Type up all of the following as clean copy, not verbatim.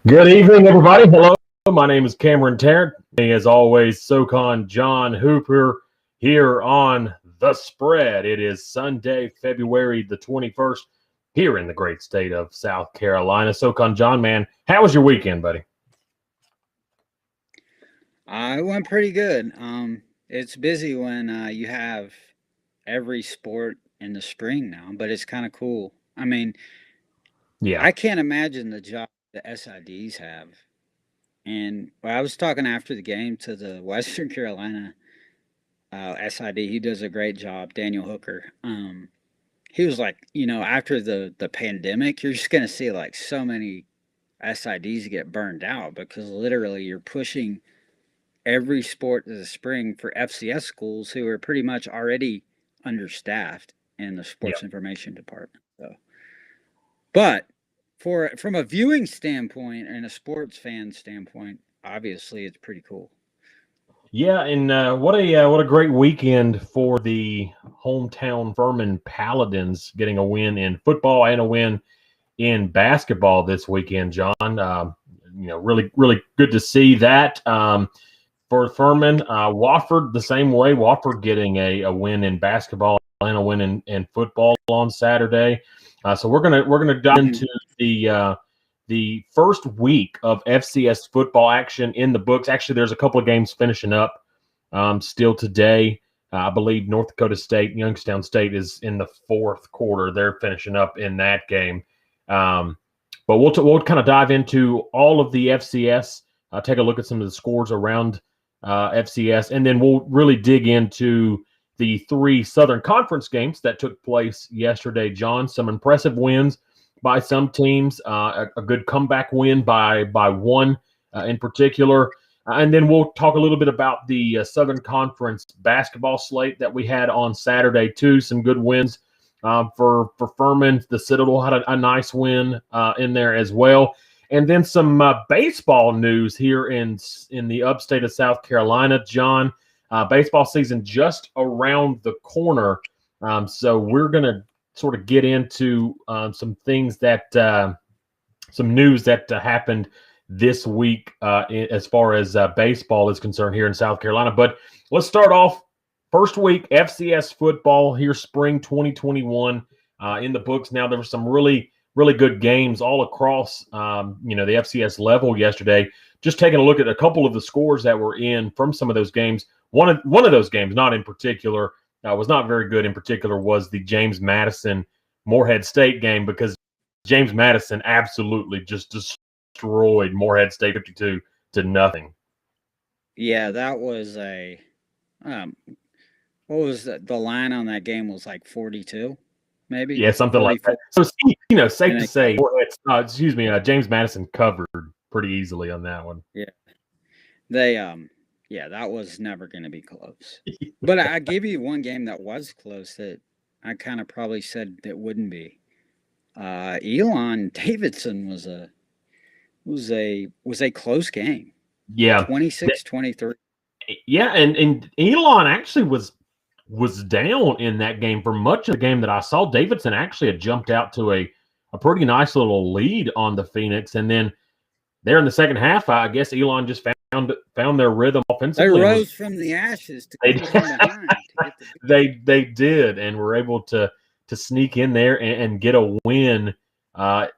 Good evening, everybody. Hello. My name is Cameron Tarrant. As always, SoCon John Hooper here on The Spread. It is Sunday, February the 21st, here in the great state of South Carolina. SoCon John, man, how was your weekend, buddy? It went pretty good. It's busy when you have every sport in the spring now, but it's kind of cool. I mean, Yeah. I can't imagine the job the SIDs have. And I was talking after the game to the Western Carolina SID. He does a great job, Daniel Hooker. He was like, after the pandemic, you're just gonna see like so many SIDs get burned out because literally you're pushing every sport to the spring for FCS schools who are pretty much already understaffed in the Yeah. sports information department. So, but from a viewing standpoint and a sports fan standpoint, obviously it's pretty cool. Yeah, and what a great weekend for the hometown Furman Paladins, getting a win in football and a win in basketball this weekend, John. Really good to see that for Furman. Wofford the same way. Wofford getting a win in basketball and a win in football on Saturday. So we're gonna dive into the first week of FCS football action in the books. Actually, there's a couple of games finishing up still today. I believe North Dakota State, Youngstown State is in the fourth quarter. They're finishing up in that game. But we'll kind of dive into all of the FCS, take a look at some of the scores around FCS, and then we'll really dig into the three Southern Conference games that took place yesterday, John. Some impressive wins by some teams, a good comeback win by one in particular. And then we'll talk a little bit about the Southern Conference basketball slate that we had on Saturday, too. Some good wins for Furman. The Citadel had a nice win in there as well. And then some baseball news here in the upstate of South Carolina, John. Baseball season just around the corner. So we're going to sort of get into some things some news that happened this week as far as baseball is concerned here in South Carolina. But let's start off first week FCS football here, spring 2021 in the books. Now there were some really good games all across the FCS level yesterday. Just taking a look at a couple of the scores that were in from some of those games. One of those games, not in particular, was not very good in particular, was the James Madison Morehead State game, because James Madison absolutely just destroyed Morehead State 52-0. Yeah, that was what was the line on that game was like 42, maybe? Yeah, something 44. like that. So, safe to say, James Madison covered pretty easily on that one. Yeah. They that was never going to be close. But I gave you one game that was close that I kind of probably said that wouldn't be. Elon Davidson was a close game. Yeah. 26-23. Yeah, and Elon actually was down in that game for much of the game that I saw. Davidson actually had jumped out to a pretty nice little lead on the Phoenix, and then there in the second half, I guess Elon just found their rhythm offensively. They rose from the ashes to come from behind. They did, and were able to sneak in there and get a win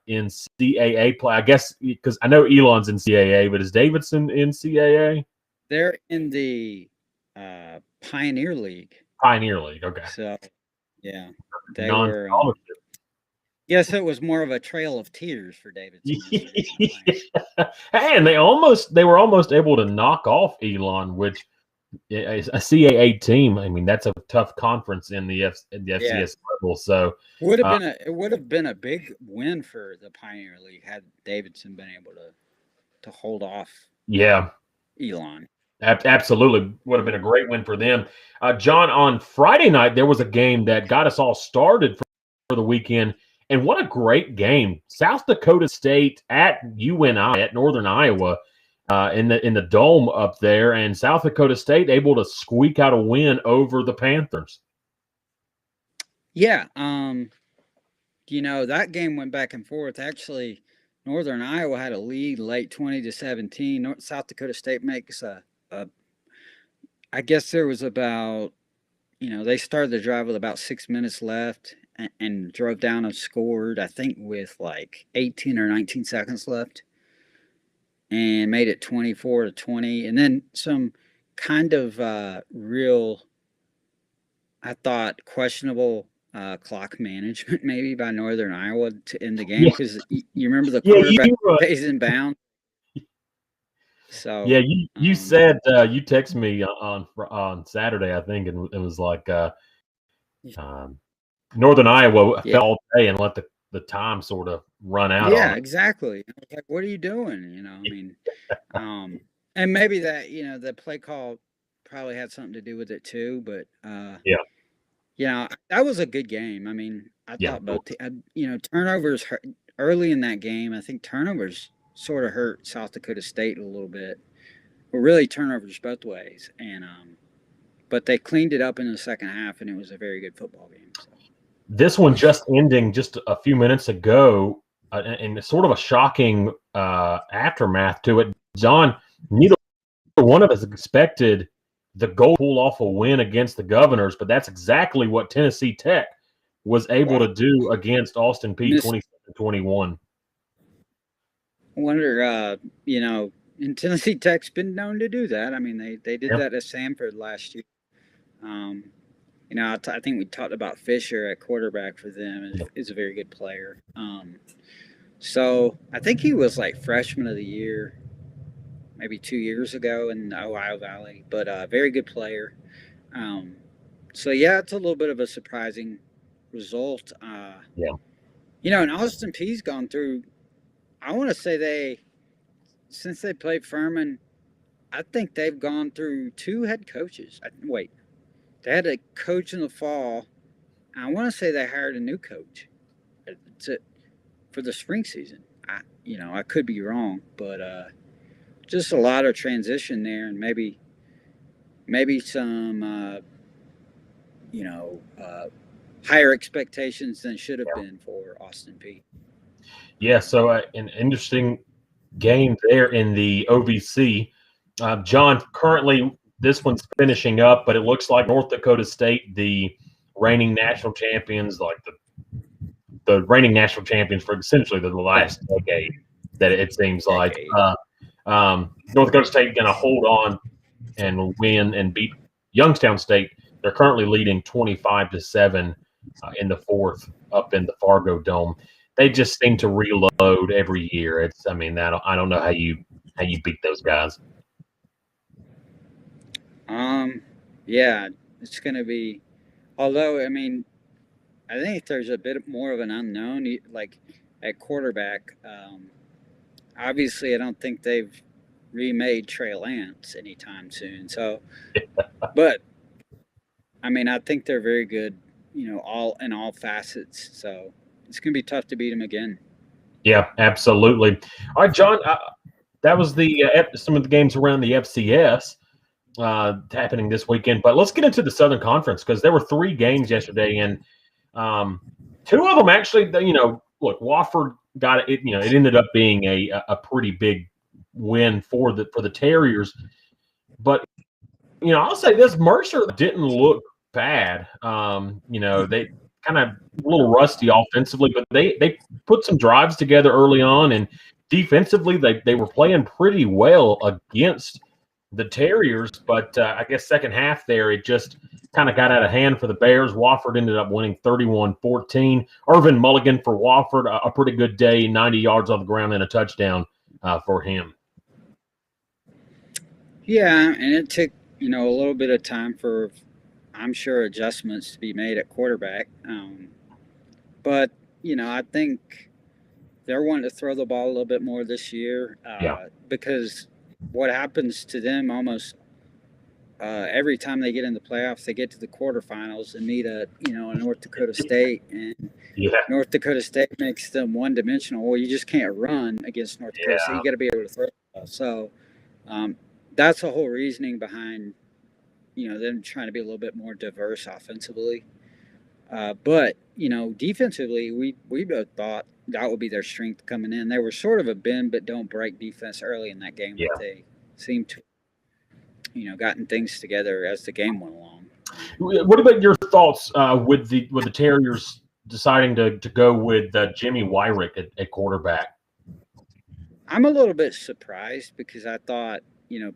in CAA play. I guess because I know Elon's in CAA, but is Davidson in CAA? They're in the Pioneer League. Pioneer League, okay. So, yeah, they were. Yes, it was more of a trail of tears for Davidson. Yeah. And they were almost able to knock off Elon, which a CAA team. I mean, that's a tough conference in the FCS level. So it would have been a big win for the Pioneer League had Davidson been able to hold off. Yeah, Elon. Absolutely would have been a great win for them. John, on Friday night there was a game that got us all started for the weekend. And what a great game. South Dakota State at UNI, at Northern Iowa, in the dome up there, and South Dakota State able to squeak out a win over the Panthers. Yeah, that game went back and forth. Actually, Northern Iowa had a lead late 20-17. South Dakota State makes a I guess there was about, they started the drive with about 6 minutes left and drove down and scored, I think, with like 18 or 19 seconds left and made it 24-20. And then some kind of real, I thought, questionable clock management maybe by Northern Iowa to end the game Yeah, because you remember the yeah, quarterback stays in bounds. So, yeah. You said you texted me on Saturday, I think, and it was like um, Northern Iowa yeah. fell all day and let the time sort of run out on Yeah, them. exactly. I was like, what are you doing? I mean, and maybe that, the play call probably had something to do with it too, but Yeah, that was a good game. I mean, I yeah, thought turnovers hurt, early in that game. I think turnovers sort of hurt South Dakota State a little bit. But really turnovers both ways, and but they cleaned it up in the second half, and it was a very good football game. So. this one just ending just a few minutes ago, and sort of a shocking aftermath to it. John, neither one of us expected the goal to pull off a win against the Governors, but that's exactly what Tennessee Tech was able Wow. to do against Austin Peay Miss 27-21. Wonder, and Tennessee Tech's been known to do that. I mean, they did Yeah, that at Samford last year. Um, I think we talked about Fisher at quarterback for them, and yeah, is a very good player. So I think he was like freshman of the year, maybe 2 years ago in the Ohio Valley, but very good player. Um, so yeah, it's a little bit of a surprising result. yeah. And Austin Peay's gone through. I want to say since they played Furman, I think they've gone through two head coaches. Wait, they had a coach in the fall. I want to say they hired a new coach to, for the spring season. I could be wrong, but just a lot of transition there, and maybe some you know higher expectations than should have been for Austin Peay. Yeah, so an interesting game there in the OVC. John, currently this one's finishing up, but it looks like North Dakota State, the reigning national champions, like the reigning national champions for essentially the last decade, that it seems like. Decade. North Dakota State going to hold on and win and beat Youngstown State. They're currently leading 25-7 in the fourth up in the Fargo Dome. They just seem to reload every year. I don't know how you beat those guys. Yeah, it's going to be. Although, I mean, I think there's a bit more of an unknown, like at quarterback. Obviously, I don't think they've remade Trey Lance anytime soon. So, but I mean, I think they're very good, all in all facets. So it's going to be tough to beat them again. Yeah, absolutely. All right, John. That was some of the games around the FCS happening this weekend. But let's get into the Southern Conference because there were 3 games yesterday, and 2 of them actually. Look, Wofford got it. It ended up being a pretty big win for the Terriers. But I'll say this: Mercer didn't look bad. They kind of a little rusty offensively, but they put some drives together early on, and defensively they were playing pretty well against the Terriers. But I guess second half there, it just kind of got out of hand for the Bears. Wofford ended up winning 31-14. Irvin Mulligan for Wofford, a pretty good day, 90 yards on the ground and a touchdown for him. Yeah, and it took a little bit of time for, I'm sure, adjustments to be made at quarterback. But I think they're wanting to throw the ball a little bit more this year Yeah. because what happens to them almost every time they get in the playoffs, they get to the quarterfinals and meet a North Dakota State, and Yeah. North Dakota State makes them one dimensional. Well, you just can't run against North Dakota State. You got to be able to throw. So that's the whole reasoning behind them trying to be a little bit more diverse offensively. But defensively, we both thought that would be their strength coming in. They were sort of a bend but don't break defense early in that game, but Yeah. they seemed to, gotten things together as the game went along. What about your thoughts with the Terriers deciding to go with Jimmy Wyrick at quarterback? I'm a little bit surprised because I thought,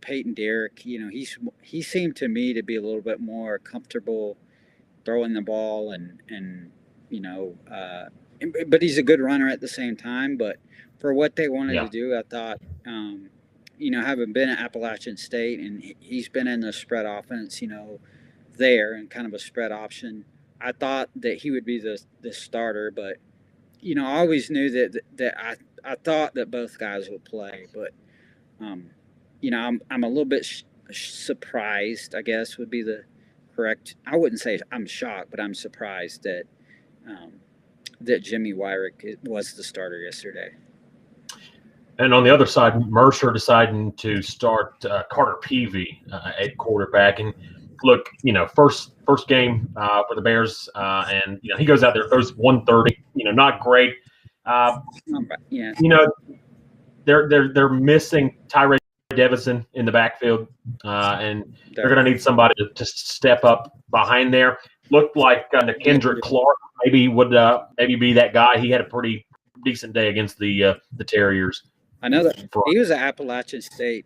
Peyton Derrick, he seemed to me to be a little bit more comfortable throwing the ball and you know, uh, but he's a good runner at the same time. But for what they wanted Yeah. to do, I thought, having been at Appalachian State and he's been in the spread offense, there and kind of a spread option. I thought that he would be the starter, but I always knew that I thought that both guys would play, but um, I'm a little bit surprised. I guess would be the correct. I wouldn't say I'm shocked, but I'm surprised um, that Jimmy Wyrick was the starter yesterday. And on the other side, Mercer deciding to start Carter Peavy at quarterback. And look, first game for the Bears, and he goes out there, throws 130. Not great. Yeah, They're missing Tyree Devison in the backfield, and they're going to need somebody to step up behind there. Looked like Kendrick Clark would be that guy. He had a pretty decent day against the Terriers. I know that he was an Appalachian State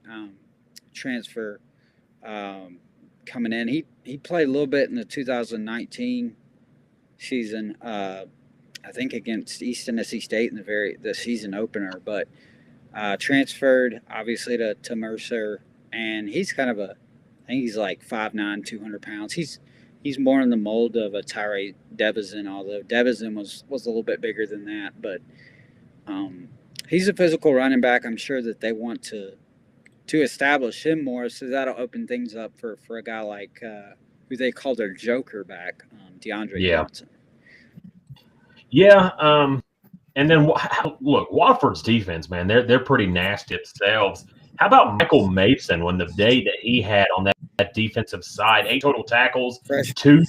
transfer coming in. He played a little bit in the 2019 season. I think against East Tennessee State in the season opener, but transferred obviously to Mercer, and he's kind of I think he's like 5'9", 200 pounds. He's more in the mold of a Tyree Devison, although Devison was a little bit bigger than that. But he's a physical running back. I'm sure that they want to establish him more, so that'll open things up for a guy like who they call their Joker back, DeAndre Johnson. Yeah. And then look, Wofford's defense, man, they're pretty nasty themselves. How about Michael Mason when the day that he had on that defensive side, 8 total tackles, two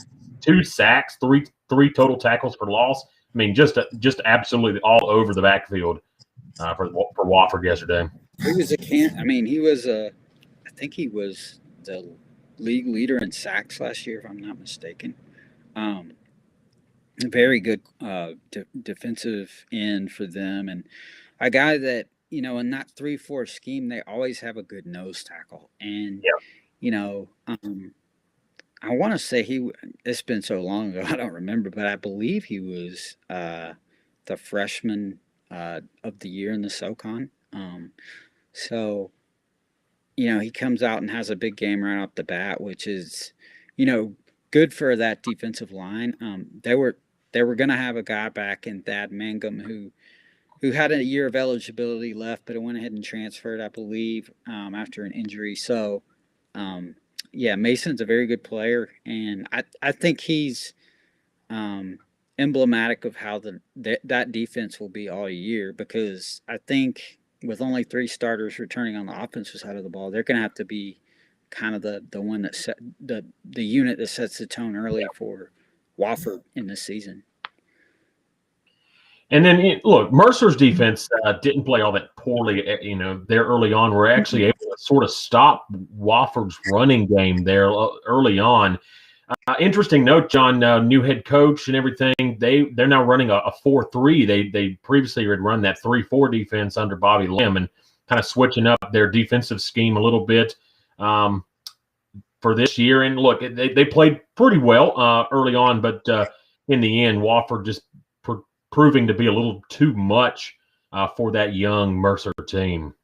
sacks, three total tackles for loss. I mean, just absolutely all over the backfield for Wofford yesterday. He was I think he was the league leader in sacks last year, if I'm not mistaken. Very good defensive end for them, and a guy that in that 3-4 scheme they always have a good nose tackle. And I want to say it's been so long ago I don't remember, but I believe he was the freshman of the year in the SoCon. So he comes out and has a big game right off the bat, which is good for that defensive line. They were going to have a guy back in Thad Mangum who had a year of eligibility left, but it went ahead and transferred, I believe, after an injury. So, Mason's a very good player, and I think he's emblematic of how that defense will be all year, because I think with only 3 starters returning on the offensive side of the ball, they're going to have to be kind of the one that set the unit that sets the tone early for Wofford in this season. And then look, Mercer's defense didn't play all that poorly. There early on, we're actually able to sort of stop Wofford's running game there early on. Interesting note, John, new head coach and everything. They're now running a 4-3. They previously had run that 3-4 defense under Bobby Lim, and kind of switching up their defensive scheme a little bit for this year. And look, they played pretty well early on, but in the end, Wofford just proving to be a little too much for that young Mercer team.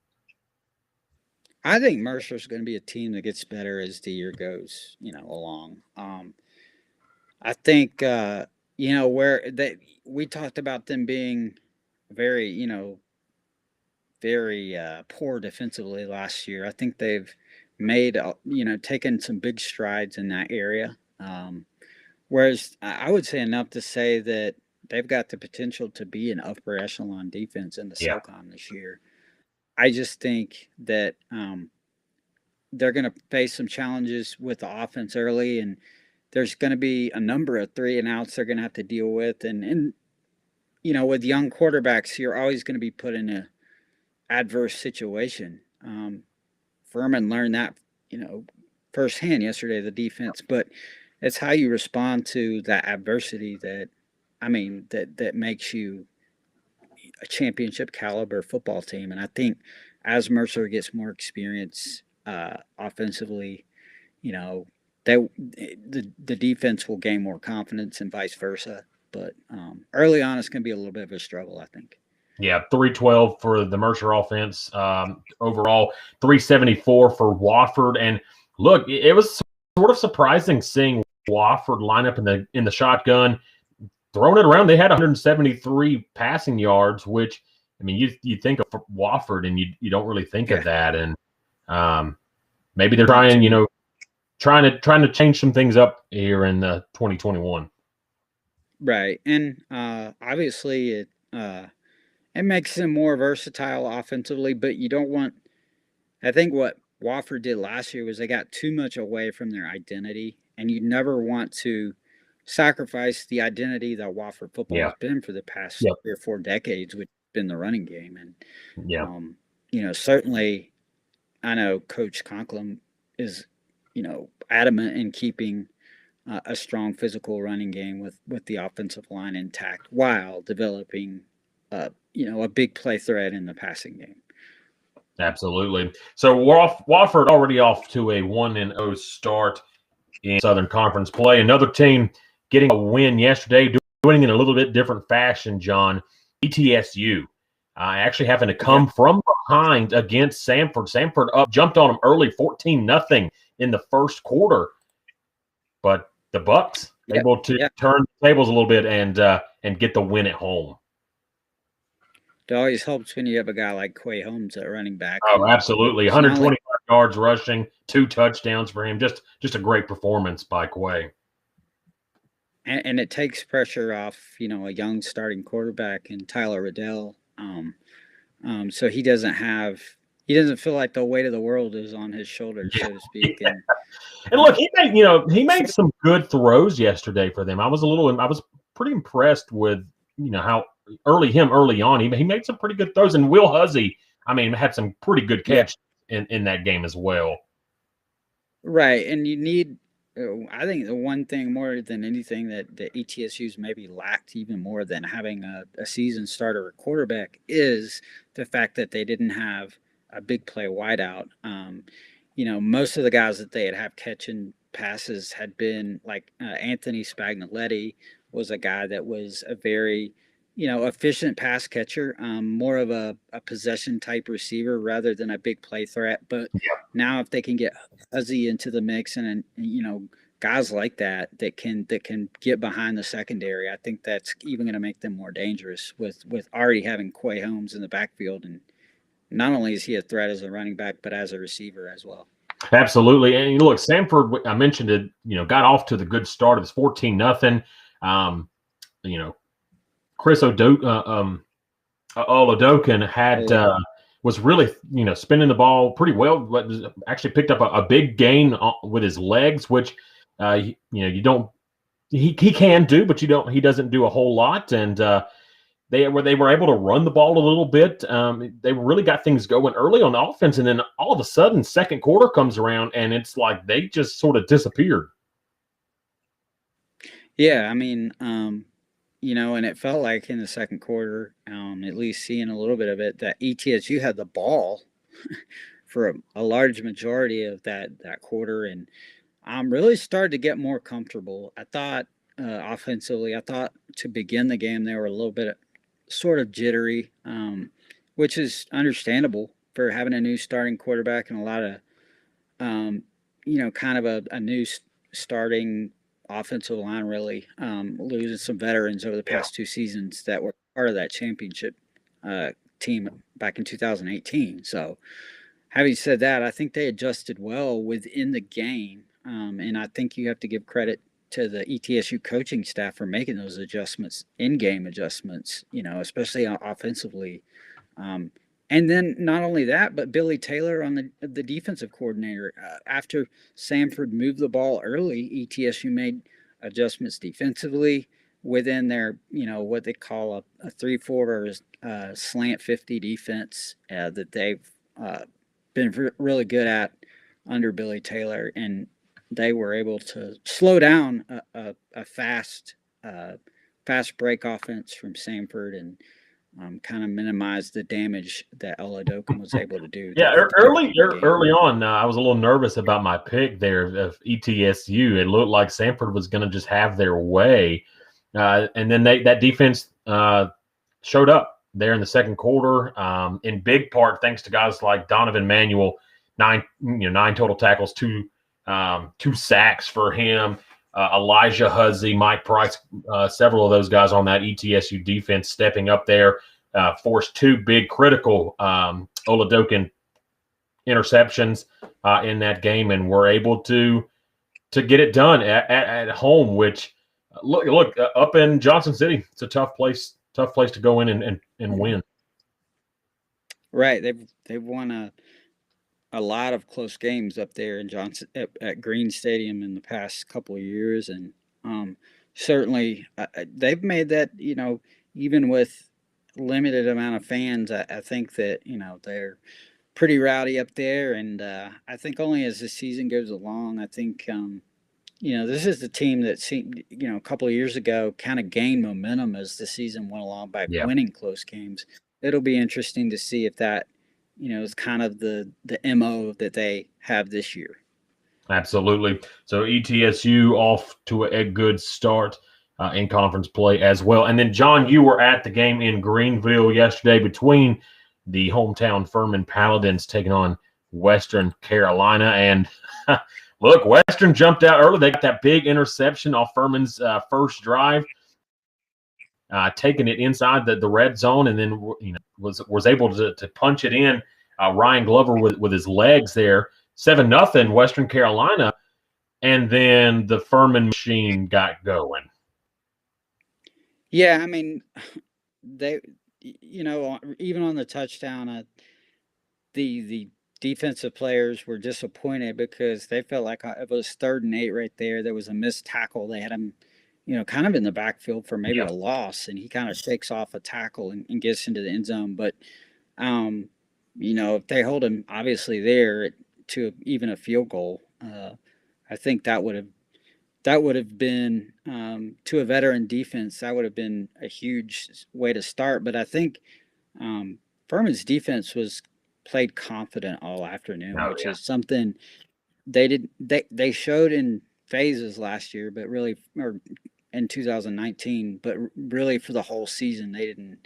I think Mercer's going to be a team that gets better as the year goes, along. I think, where we talked about them being very, very poor defensively last year. I think they've made, taken some big strides in that area. Whereas I would say enough to say that they've got the potential to be an upper echelon defense in the SoCon this year. I just think that they're going to face some challenges with the offense early, and there's going to be a number of 3 and outs they're going to have to deal with. And with young quarterbacks, you're always going to be put in a adverse situation. Furman learned that, firsthand yesterday, the defense, but it's how you respond to that adversity that makes you a championship caliber football team. And I think as Mercer gets more experience offensively, you know, the defense will gain more confidence and vice versa. But early on, it's going to be a little bit of a struggle, I think. Yeah, 312 for the Mercer offense. Overall, 374 for Wofford. And look, it was sort of surprising seeing Wofford line up in the shotgun, throwing it around. They had 173 passing yards, which you think of Wofford and you don't really think of that. And maybe they're trying to change some things up here in 2021. Right, and obviously it makes them more versatile offensively, but you don't want. I think what Wofford did last year was they got too much away from their identity, and you never want to sacrifice the identity that Wofford football has been for the past 3 or 4 decades, which has been the running game. And certainly, I know Coach Conklin is, adamant in keeping a strong physical running game with the offensive line intact while developing a big play threat in the passing game. Absolutely. So Wofford already off to a 1-0 start in Southern Conference play. Another team getting a win yesterday, doing it in a little bit different fashion, John. ETSU actually having to come from behind against Samford. Samford jumped on them early, 14-0 in the first quarter. But the Bucks able to turn the tables a little bit and get the win at home. It always helps when you have a guy like Quay Holmes at running back. Oh, absolutely. 125 yards rushing, 2 touchdowns for him. Just a great performance by Quay. And it takes pressure off, a young starting quarterback in Tyler Riddell. So he doesn't feel like the weight of the world is on his shoulders, so to speak. And look, he made some good throws yesterday for them. I was pretty impressed with, how early on. He made some pretty good throws. And Will Huzzy, had some pretty good catch in that game as well. Right. And you need, I think the one thing more than anything that ETSU's maybe lacked even more than having a season starter at quarterback is the fact that they didn't have a big play wideout. Most of the guys that they have catching passes had been like Anthony Spagnoletti was a guy that was a very, efficient pass catcher, more of a possession type receiver rather than a big play threat. But now if they can get Huzzy into the mix and guys like that can get behind the secondary, I think that's even going to make them more dangerous with already having Quay Holmes in the backfield. And not only is he a threat as a running back, but as a receiver as well. Absolutely. And look, Samford, I mentioned it, got off to the good start. It was 14-0. Chris Oladokin had was really, spinning the ball pretty well, but actually picked up a big gain with his legs, which you don't he can do, but he doesn't do a whole lot. And they were able to run the ball a little bit. They really got things going early on offense, and then all of a sudden, second quarter comes around, and it's like they just sort of disappeared. Yeah, and it felt like in the second quarter, at least seeing a little bit of it, that ETSU had the ball for a large majority of that quarter, and really started to get more comfortable. I thought offensively, to begin the game, they were a little bit sort of jittery, which is understandable for having a new starting quarterback and a lot of, kind of a new starting offensive line, really losing some veterans over the past 2 seasons that were part of that championship team back in 2018. So having said that, I think they adjusted well within the game. And I think you have to give credit to the ETSU coaching staff for making those adjustments, in-game adjustments, especially offensively. And then not only that, but Billy Taylor on the defensive coordinator. After Samford moved the ball early, ETSU made adjustments defensively. within their, what they call a 3/4 slant 50 defense that they've been really good at under Billy Taylor, and they were able to slow down a fast break offense from Samford and kind of minimize the damage that Oladokum was able to do Yeah, throughout the game. early on, I was a little nervous about my pick there of ETSU. It looked like Samford was going to just have their way, and then that defense showed up there in the second quarter, in big part thanks to guys like Donovan Manuel, nine total tackles, two sacks for him. Elijah Huzzy, Mike Price, several of those guys on that ETSU defense stepping up there, forced two big critical Oladokin interceptions in that game, and were able to get it done at home. Which look up in Johnson City, it's a tough place to go in and win. Right, they've won a lot of close games up there in Johnson at Green Stadium in the past couple of years, and certainly they've made that, even with limited amount of fans, I think that they're pretty rowdy up there, and I think only as the season goes along, I think this is the team that seemed, a couple of years ago kind of gained momentum as the season went along by winning close games. It'll be interesting to see if that is kind of the MO that they have this year. Absolutely. So ETSU off to a good start in conference play as well. And then, John, you were at the game in Greenville yesterday between the hometown Furman Paladins taking on Western Carolina. And look, Western jumped out early. They got that big interception off Furman's first drive, taking it inside the red zone, and then was able to punch it in. Ryan Glover with his legs there, 7-0 Western Carolina, and then the Furman machine got going. Yeah, I mean, they, even on the touchdown, the defensive players were disappointed because they felt like it was 3rd and 8 right there. There was a missed tackle. They had him, kind of in the backfield for maybe a loss, and he kind of shakes off a tackle and gets into the end zone. But, if they hold him obviously there to even a field goal, I think that would have been, to a veteran defense, that would have been a huge way to start. But I think Furman's defense was played confident all afternoon, which is something they showed in phases last year, but really, or in 2019, but really for the whole season, they didn't.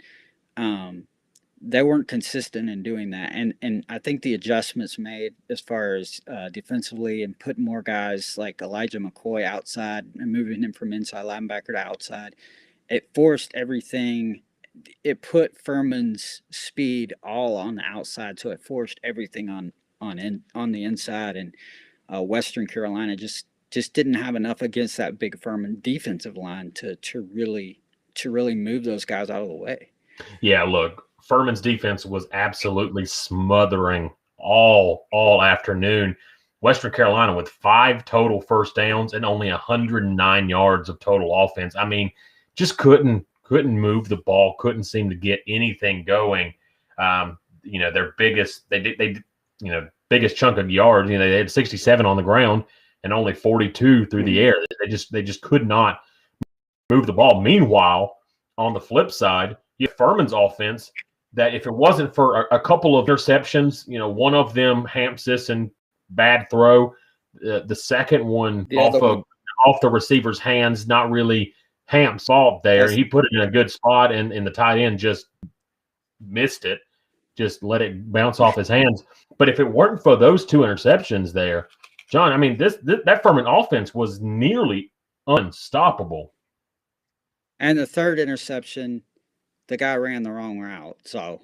They weren't consistent in doing that, and I think the adjustments made as far as defensively and putting more guys like Elijah McCoy outside and moving him from inside linebacker to outside, it forced everything. It put Furman's speed all on the outside, so it forced everything on the inside, and Western Carolina just didn't have enough against that big Furman defensive line to really move those guys out of the way. Yeah, look, Furman's defense was absolutely smothering all afternoon. Western Carolina with 5 total first downs and only 109 yards of total offense. I mean, just couldn't move the ball, couldn't seem to get anything going. Their biggest biggest chunk of yards, they had 67 on the ground and only 42 through the air. They just could not move the ball. Meanwhile, on the flip side, you have Furman's offense that if it wasn't for a couple of interceptions, one of them Hampsis and bad throw, the second one off the receiver's hands, not really Hamp's fault there. He put it in a good spot, and the tight end just missed it, just let it bounce off his hands. But if it weren't for those 2 interceptions there, John, I mean, that Furman offense was nearly unstoppable. And the 3rd interception, the guy ran the wrong route, so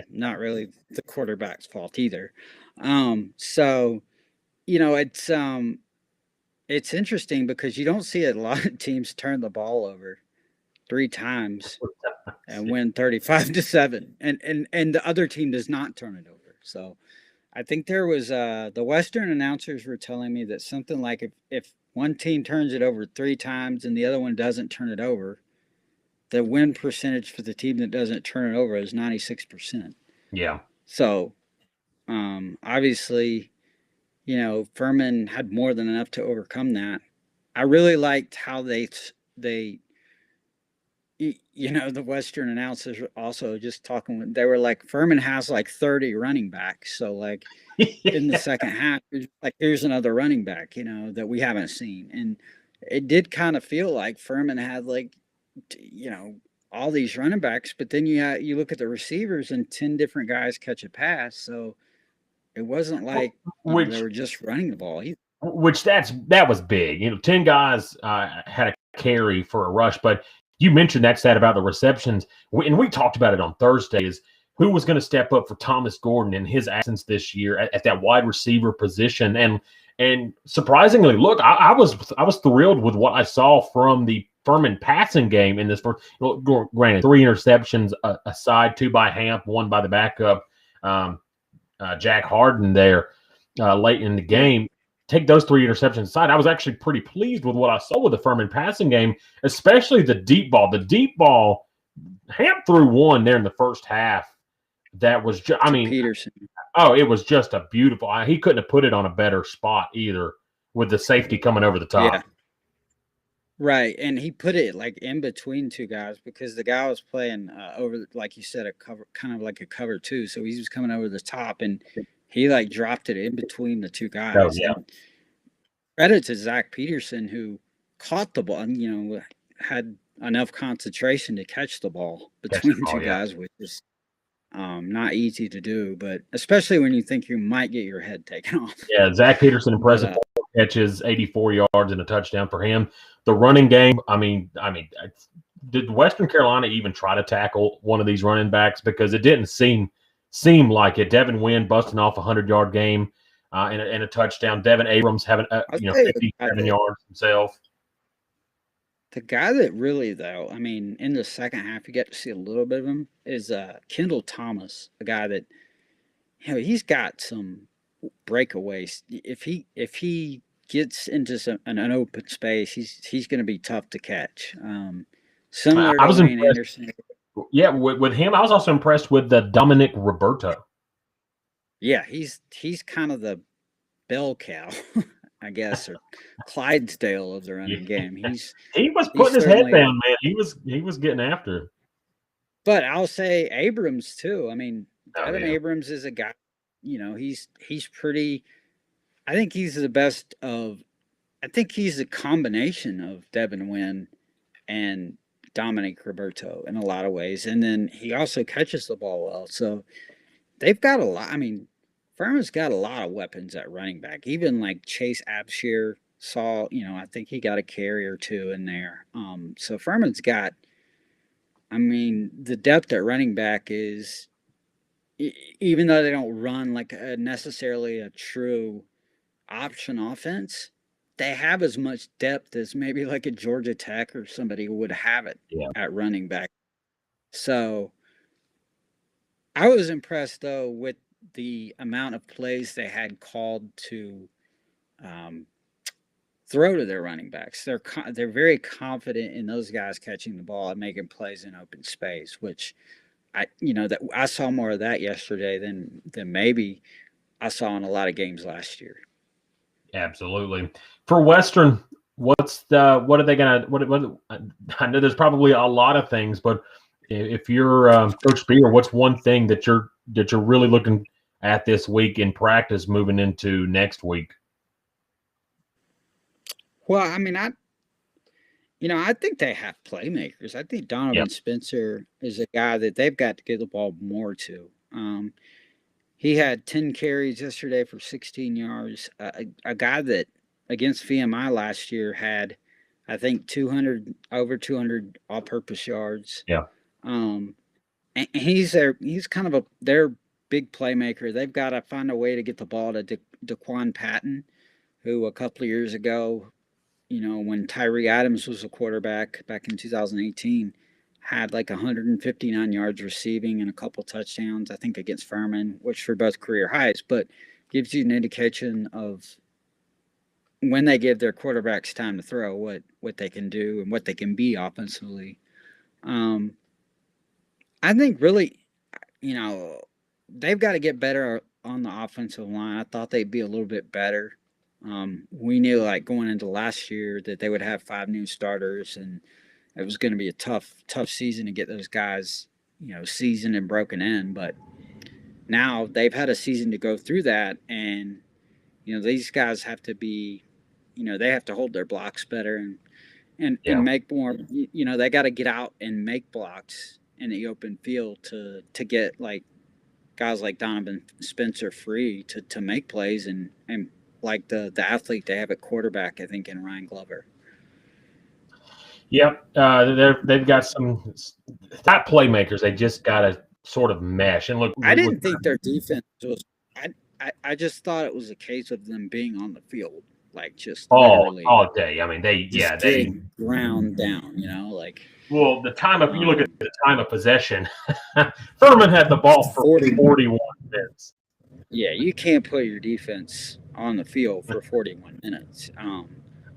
not really the quarterback's fault either. So it's interesting because you don't see a lot of teams turn the ball over 3 times and win 35-7, and the other team does not turn it over. So I think there was the Western announcers were telling me that something like if one team turns it over 3 times and the other one doesn't turn it over, the win percentage for the team that doesn't turn it over is 96%. Yeah. So, obviously, Furman had more than enough to overcome that. I really liked how they the Western announcers also just talking. They were like, Furman has like 30 running backs, so like in the second half, like here's another running back, that we haven't seen, and it did kind of feel like Furman had like, all these running backs, but then you look at the receivers and 10 different guys catch a pass, so it wasn't like they Which were just running the ball either. that was big. 10 guys had a carry for a rush, but you mentioned that stat about the receptions, and we talked about it on Thursday, is who was going to step up for Thomas Gordon in his absence this year at that wide receiver position. And surprisingly, look, I was thrilled with what I saw from the Furman passing game in this first. Granted, 3 interceptions aside, 2 by Hamp, 1 by the backup, Jack Harden there late in the game. Take those 3 interceptions aside, I was actually pretty pleased with what I saw with the Furman passing game, especially the deep ball. The deep ball, Hamp threw one there in the first half. That was just, Peterson. Oh, it was just a beautiful. He couldn't have put it on a better spot either, with the safety coming over the top. Yeah. Right, and he put it like in between 2 guys because the guy was playing over, like you said, a cover, kind of like a cover 2. So he was coming over the top, and he like dropped it in between the 2 guys. Oh, yeah. And credit to Zach Peterson, who caught the ball, had enough concentration to catch the ball between 2 guys, which is not easy to do, but especially when you think you might get your head taken off. Yeah, Zach Peterson, impressive catches, 84 yards and a touchdown for him. The running game, did Western Carolina even try to tackle one of these running backs? Because it didn't seem like it. Devin Wynn busting off a 100-yard game and a touchdown. Devin Abrams having 57 yards himself. The guy that really, though, in the second half, you get to see a little bit of him, is Kendall Thomas, a guy that, he's got some breakaways. If he gets into an open space, he's going to be tough to catch. Similar to Wayne Anderson. Yeah, with him, I was also impressed with the Dominic Roberto. Yeah, he's kind of the bell cow, I guess, or Clydesdale of the running game. He was putting his head down, man. He was getting after it. But I'll say Abrams too. Devin Abrams is a guy. He's pretty. I think he's the best of. I think he's a combination of Devin Wynn and Dominic Roberto in a lot of ways, and then he also catches the ball well. So they've got a lot. Furman's got a lot of weapons at running back. Even like Chase Abshire saw, I think he got a carry or 2 in there. So Furman's got, the depth at running back is, even though they don't run like necessarily a true option offense, they have as much depth as maybe like a Georgia Tech or somebody would have it at running back. So I was impressed, though, with the amount of plays they had called to throw to their running backs. They're very confident in those guys catching the ball and making plays in open space, which I saw more of that yesterday than maybe I saw in a lot of games last year. Absolutely. For Western, what are they gonna? What? I know there's probably a lot of things, but if you're Coach Beer, what's one thing that you're really looking at this week in practice moving into next week? Well, I think they have playmakers. I think Donovan Spencer is a guy that they've got to get the ball more to. He had 10 carries yesterday for 16 yards. A guy that against VMI last year had, I think, over 200 all-purpose yards. Yeah. And he's kind of their big playmaker. They've got to find a way to get the ball to DeQuan Patton, who a couple of years ago, when Tyree Adams was a quarterback back in 2018, had like 159 yards receiving and a couple touchdowns, I think, against Furman, which were both career highs, but gives you an indication of when they give their quarterbacks time to throw, what they can do and what they can be offensively. Um, I think really, you know, they've got to get better on the offensive line. I thought they'd be a little bit better. We knew like going into last year that they would have 5 new starters, and it was going to be a tough season to get those guys, seasoned and broken in. But now they've had a season to go through that, and these guys have to be, they have to hold their blocks better and make more. They got to get out and make blocks in the open field to get like guys like Donovan Spencer free to make plays and like the athlete they have at quarterback, I think, in Ryan Glover. Yep, they've got some top playmakers. They just got to sort of mesh. And look, I didn't think their defense was. I just thought it was a case of them being on the field, like just literally all day. I mean, they ground down. Like. Well, you look at the time of possession, Furman had the ball for 41 minutes. Yeah, you can't put your defense on the field for 41 minutes.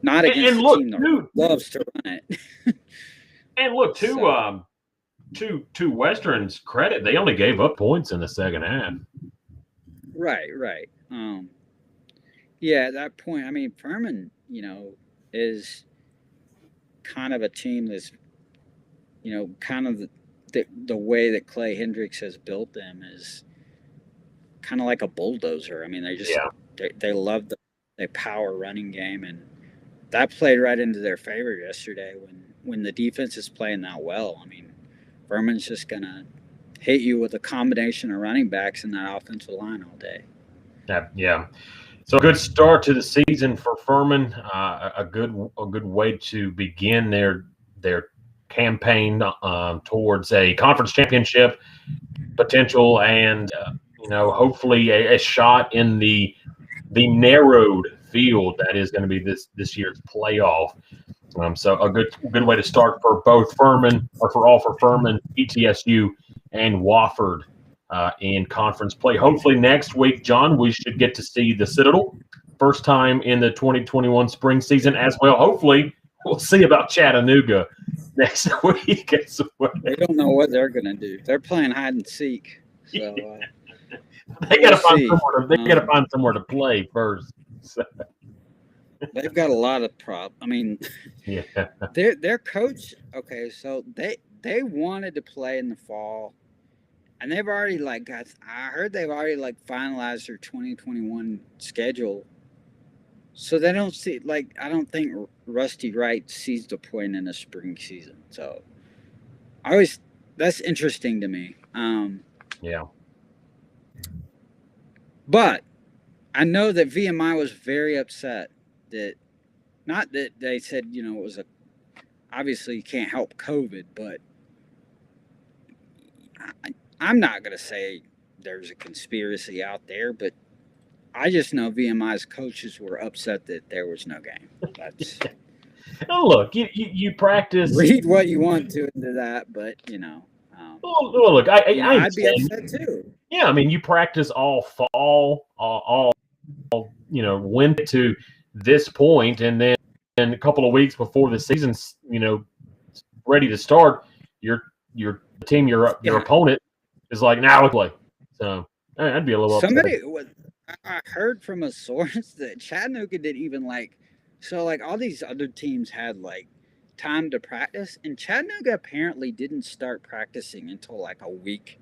Not against a team that loves to run it. And look, to Western's credit, they only gave up points in the second half. Right. Yeah, at that point, I mean, Furman, is kind of a team that's, kind of the way that Clay Hendricks has built them is kind of like a bulldozer. I mean, they just they love the power running game, and that played right into their favor yesterday when the defense is playing that well. I mean, Furman's just gonna hit you with a combination of running backs in that offensive line all day. Yeah. So a good start to the season for Furman. A good way to begin their campaign towards a conference championship potential, and hopefully a shot in the narrowed field that is going to be this year's playoff. So a good way to start for both Furman, or for Furman, ETSU, and Wofford in conference play. Hopefully next week, John, we should get to see the Citadel first time in the 2021 spring season as well. Hopefully we'll see about Chattanooga next week as well. They don't know what they're going to do. They're playing hide and seek. So they got to find somewhere to play first. So. They've got a lot of I mean, their coach. Okay, so they wanted to play in the fall, and they've already I heard they've already finalized their 2021 schedule. So they don't see I don't think Rusty Wright sees the point in the spring season. So that's interesting to me. Yeah. But I know that VMI was very upset that, not that they said, it was obviously you can't help COVID, but I'm not going to say there's a conspiracy out there, but I just know VMI's coaches were upset that there was no game. That's oh, look, you practice. Read what you want to into that, but well, look, I'd be upset too. Yeah, I mean, you practice all fall, all winter to this point, and then a couple of weeks before the season's ready to start, your team, your opponent is like, now we play. So I'd be a little upset. I heard from a source that Chattanooga didn't even all these other teams had time to practice, and Chattanooga apparently didn't start practicing until a week,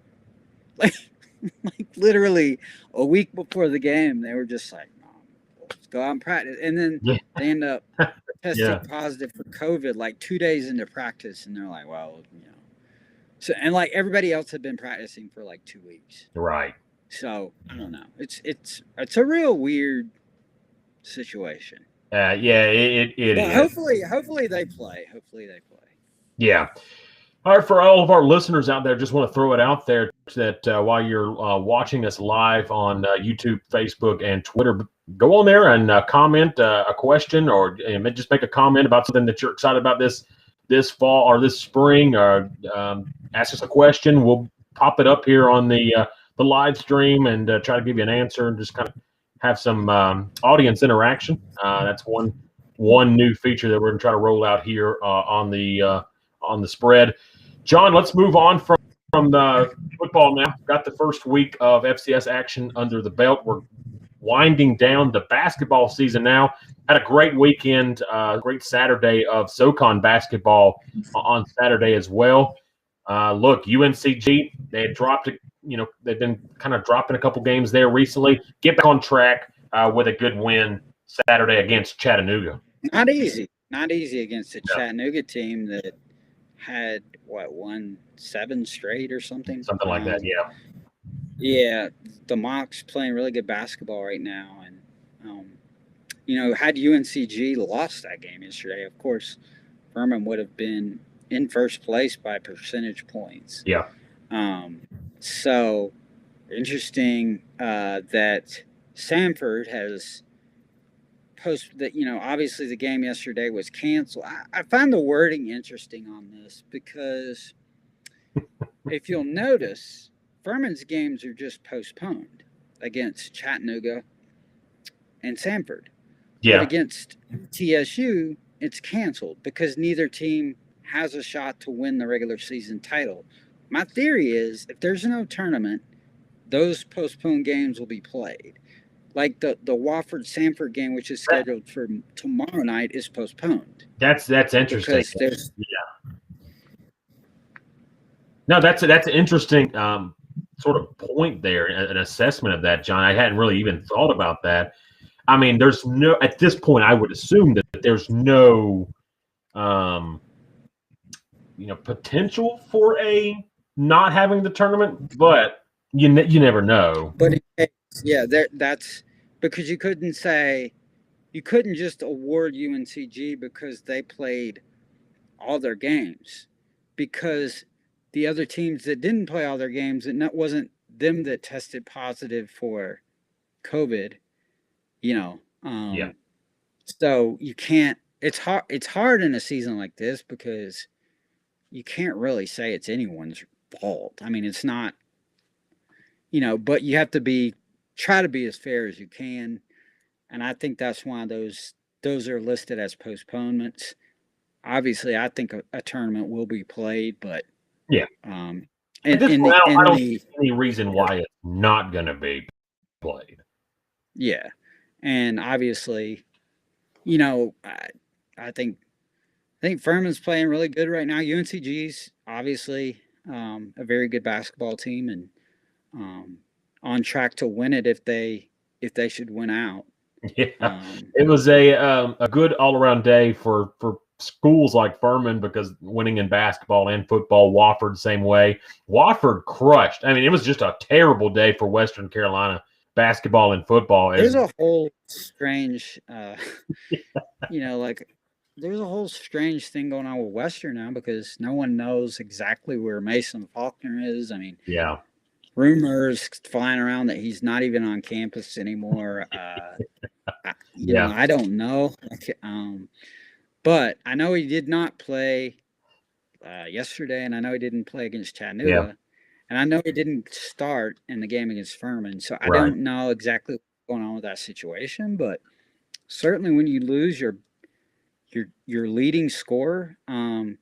literally a week before the game. They were just like, let's go out and practice, and then they end up testing positive for COVID 2 days into practice, and they're like, well, so, and everybody else had been practicing for 2 weeks, right? So I don't know. It's a real weird situation. It is. Hopefully they play. Yeah. All right, for all of our listeners out there, just want to throw it out there that while you're watching us live on YouTube, Facebook, and Twitter, go on there and comment a question, or just make a comment about something that you're excited about this fall or this spring, or ask us a question. We'll pop it up here on the live stream and try to give you an answer, and just kind of have some audience interaction. That's one new feature that we're going to try to roll out here on the spread. John, let's move on from the football now. Got the first week of FCS action under the belt. We're winding down the basketball season now. Had a great weekend, great Saturday of SoCon basketball on Saturday as well. Look, UNCG, they had dropped it. They've been kind of dropping a couple games there recently. Get back on track with a good win Saturday against Chattanooga. Not easy against the Chattanooga team that had won 7 straight or something. Something like that, yeah. Yeah, the Mocs playing really good basketball right now, and had UNCG lost that game yesterday, of course, Furman would have been in first place by percentage points. Yeah. So interesting that Samford has posted that, obviously the game yesterday was canceled. I find the wording interesting on this because if you'll notice, Furman's games are just postponed against Chattanooga and Samford. Yeah. But against TSU, it's canceled because neither team has a shot to win the regular season title. My theory is if there's no tournament, those postponed games will be played. Like the Wofford-Samford game, which is scheduled for tomorrow night, is postponed. That's interesting. Yeah. No, that's an interesting sort of point there, an assessment of that, John. I hadn't really even thought about that. I mean, there's no at this point. I would assume that there's no, potential for a not having the tournament, but you never know. But yeah, that's because you couldn't just award UNCG because they played all their games, because the other teams that didn't play all their games, and that wasn't them that tested positive for COVID. So you can't. It's hard. It's hard in a season like this because you can't really say it's anyone's fault. I mean, it's not. But you have to try to be as fair as you can, and I think that's why those are listed as postponements. Obviously, I think a tournament will be played, but yeah. At this point, I don't see any reason why it's not going to be played. Yeah, and obviously, I think Furman's playing really good right now. UNCG's obviously a very good basketball team and on track to win it if they should win out. Yeah, it was a good all around day for schools like Furman because winning in basketball and football. Wofford same way. Wofford crushed. I mean, it was just a terrible day for Western Carolina basketball and football. There's a whole strange, there's a whole strange thing going on with Western now because no one knows exactly where Mason Faulkner is. I mean, yeah, rumors flying around that he's not even on campus anymore. I don't know. But I know he did not play yesterday, and I know he didn't play against Chattanooga. Yeah. And I know he didn't start in the game against Furman, so I don't know exactly what's going on with that situation. But certainly, when you lose your leading scorer, I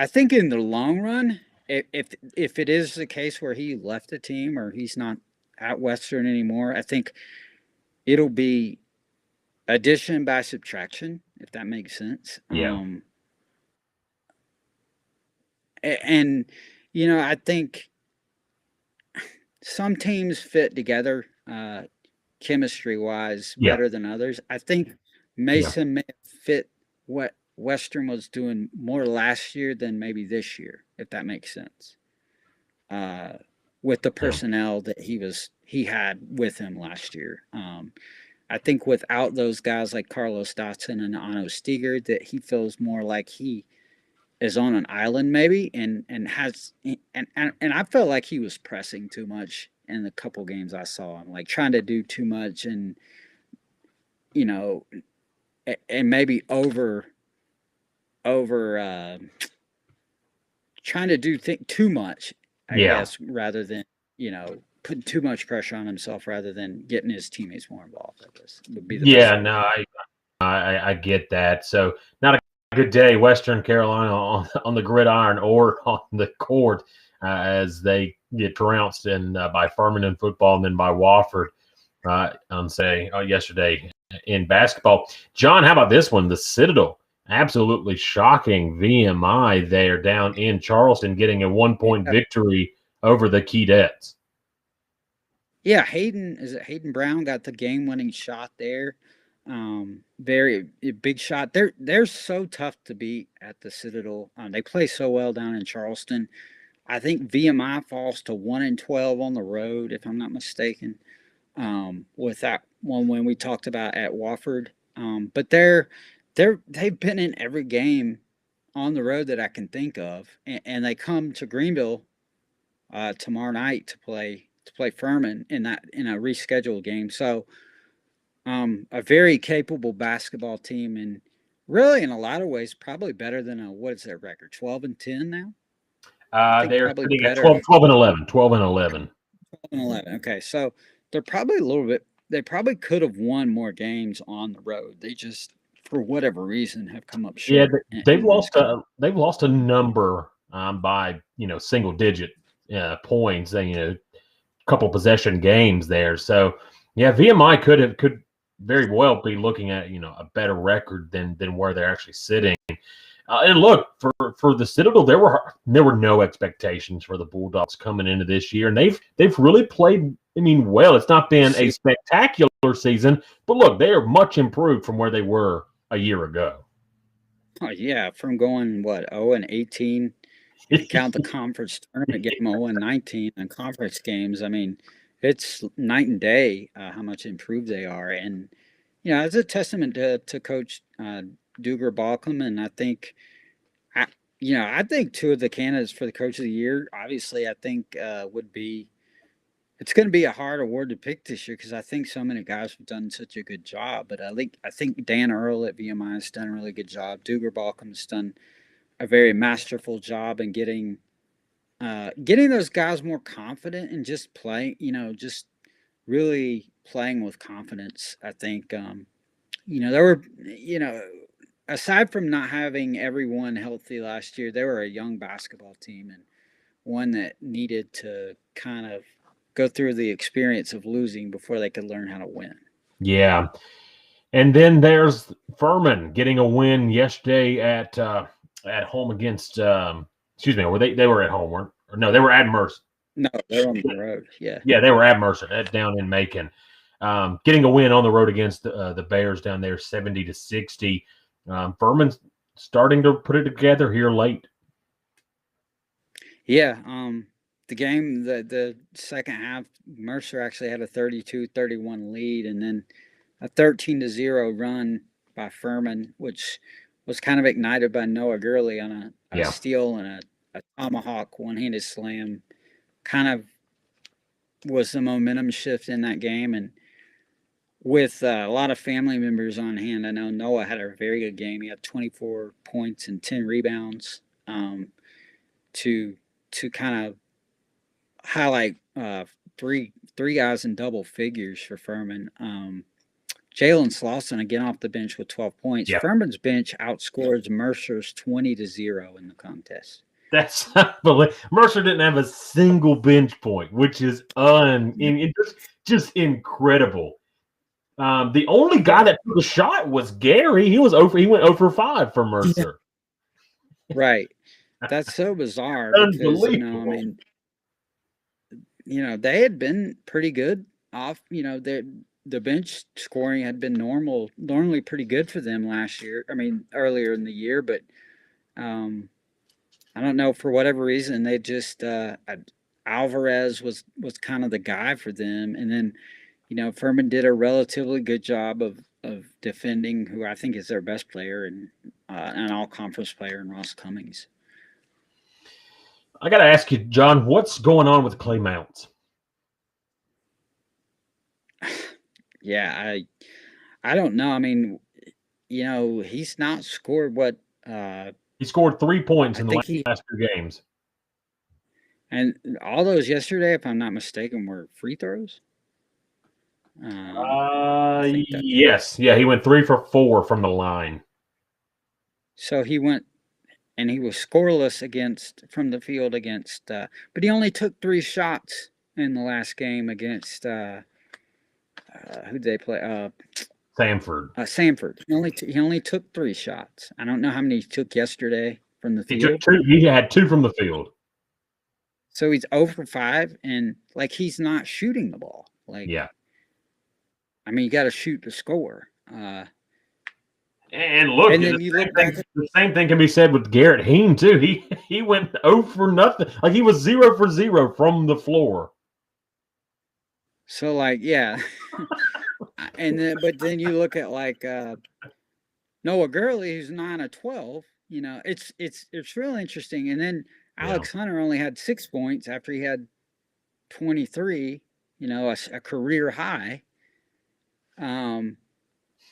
think in the long run, if it is the case where he left the team or he's not at Western anymore, I think it'll be addition by subtraction, if that makes sense. Yeah. And I think some teams fit together chemistry-wise better than others. I think Mason may fit what Western was doing more last year than maybe this year, if that makes sense. With the personnel that he had with him last year. I think without those guys like Carlos Dotson and Ano Steger, that he feels more like he is on an island maybe and I felt like he was pressing too much in the couple games I saw him, like trying to do too much and and maybe over trying to do too much, I guess, rather than putting too much pressure on himself rather than getting his teammates more involved. I guess would be the best Yeah, way to no, put it. I get that. So not a good day, Western Carolina on the gridiron or on the court as they get trounced by Furman in football and then by Wofford on yesterday in basketball. John, how about this one? The Citadel, absolutely shocking VMI there down in Charleston, getting a 1-point victory over the Keydets. Yeah, Hayden Brown got the game-winning shot there. Very big shot. They're so tough to beat at the Citadel. They play so well down in Charleston. I think VMI falls to 1-12 on the road, if I'm not mistaken. With that one when we talked about at Wofford. But they've been in every game on the road that I can think of, and they come to Greenville tomorrow night to play Furman in a rescheduled game. So a very capable basketball team, and really in a lot of ways probably better than what is their record? 12-10 now. I think They're probably sitting at better. 12 and 11. 12 and 11. 12-11. Okay, so they're probably a little bit. They probably could have won more games on the road. They just, for whatever reason, have come up Yeah, short in this game. they've lost a number by single digit points. Couple possession games there. So yeah, VMI could very well be looking at a better record than where they're actually sitting. And look, for the Citadel, there were no expectations for the Bulldogs coming into this year, and they've really played. I mean, well, it's not been a spectacular season, but look, they are much improved from where they were a year ago. Oh yeah, from going 0-18, if you count the conference tournament game 0-19 and conference games. I mean, it's night and day how much improved they are, and it's a testament to Coach Duger Balcom, and I think. I think two of the candidates for the coach of the year, obviously, I think would be. It's going to be a hard award to pick this year because I think so many guys have done such a good job. But I think Dan Earl at VMI has done a really good job. Duger Balcom's done a very masterful job in getting those guys more confident and just playing. Just really playing with confidence. I think there were aside from not having everyone healthy last year, they were a young basketball team and one that needed to kind of go through the experience of losing before they could learn how to win. Yeah. And then there's Furman getting a win yesterday at home against excuse me, they were at home, weren't or no, they were at Mercer. No, they're on the road. Yeah. Yeah, they were at Mercer, down in Macon. Getting a win on the road against the Bears down there 70-60. Furman's starting to put it together here late. Yeah, the game, the second half, Mercer actually had a 32-31 lead, and then a 13-0 run by Furman, which was kind of ignited by Noah Gurley on a steal and a tomahawk one-handed slam. Kind of was the momentum shift in that game, and with a lot of family members on hand, I know Noah had a very good game. He had 24 points and 10 rebounds to kind of highlight three guys in double figures for Furman. Jalen Slauson again off the bench with 12 points. Yep. Furman's bench outscores Mercer's 20-0 in the contest. That's unbelievable. Mercer didn't have a single bench point, which is just incredible. The only guy that took a shot was Gary. He went 0 for 5 for Mercer. Right. That's so bizarre because they had been pretty good off. The bench scoring had been normally pretty good for them last year. I mean, earlier in the year, but I don't know, for whatever reason they just Alvarez was kind of the guy for them, and then Furman did a relatively good job of defending who I think is their best player and an all-conference player in Ross Cummings. I got to ask you, John, what's going on with Clay Mounts? Yeah, I don't know. I mean, he's not scored what he scored 3 points in the last 2 games. And all those yesterday, if I'm not mistaken, were free throws. I think that. Yes. Yeah, he went 3 for 4 from the line. So he went and he was scoreless from the field against, but he only took 3 shots in the last game against who did they play? Samford. Samford. He only took 3 shots. I don't know how many he took yesterday from the He took field. 2. He had 2 from the field. So he's 0 for 5, and like he's not shooting the ball. Like, yeah. I mean, you got to shoot to score. And look, and then the same thing can be said with Garrett Heem too. He went 0 for nothing. Like he was 0 for 0 from the floor. So like, yeah. And then, but then you look at like Noah Gurley, who's 9 of 12. You know, it's really interesting. And then Alex Hunter only had 6 points after he had 23. You know, a career high.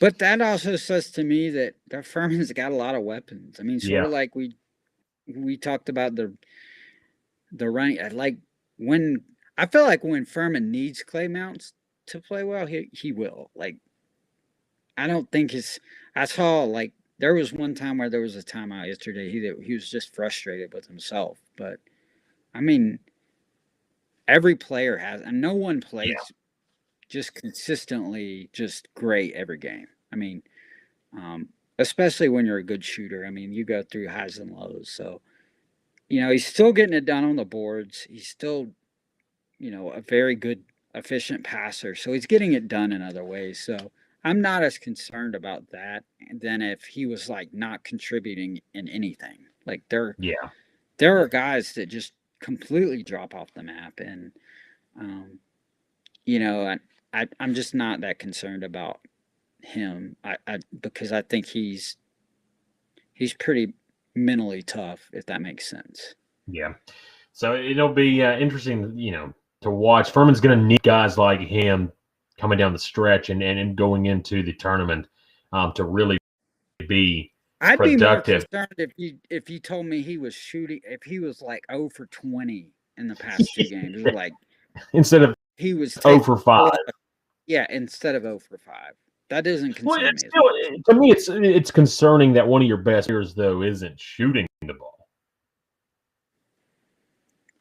But that also says to me that Furman's got a lot of weapons. I mean, sort of like we talked about the running. Like when I feel like when Furman needs Clay Mounts to play well, he will. Like I don't think I saw like there was one time where there was a timeout yesterday. He was just frustrated with himself. But I mean, every player has, and no one plays just consistently just great every game. I mean, especially when you're a good shooter. I mean, you go through highs and lows. So, you know, he's still getting it done on the boards. He's still, you know, a very good, efficient passer. So he's getting it done in other ways. So I'm not as concerned about that than if he was like not contributing in anything. Like there are guys that just completely drop off the map, and you know, I'm just not that concerned about him. Because I think he's pretty mentally tough, if that makes sense. Yeah. So it'll be interesting, you know, to watch. Furman's going to need guys like him coming down the stretch and going into the tournament to really be I'd productive. be more concerned if you told me he was shooting, if he was like 0 for 20 in the past 2 games. It was like instead of he was 0 for 5. Yeah, instead of 0 for 5. That doesn't concern me. Still, to me, it's concerning that one of your best players, though, isn't shooting the ball.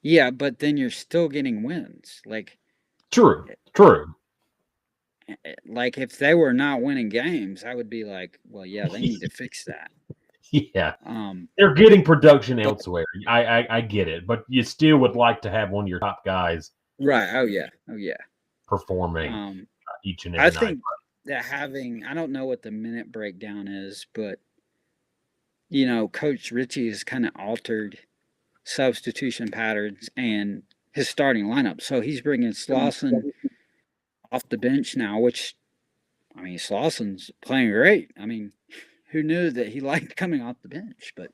Yeah, but then you're still getting wins. Like True. Like if they were not winning games, I would be like, well, yeah, they need to fix that. Yeah. They're getting production elsewhere. I get it, but you still would like to have one of your top guys. Right. Oh yeah. Performing each and every night. I think that I don't know what the minute breakdown is, but you know, Coach Ritchie has kind of altered substitution patterns and his starting lineup. So he's bringing Slauson off the bench now, which, I mean, Slauson's playing great. I mean, who knew that he liked coming off the bench? But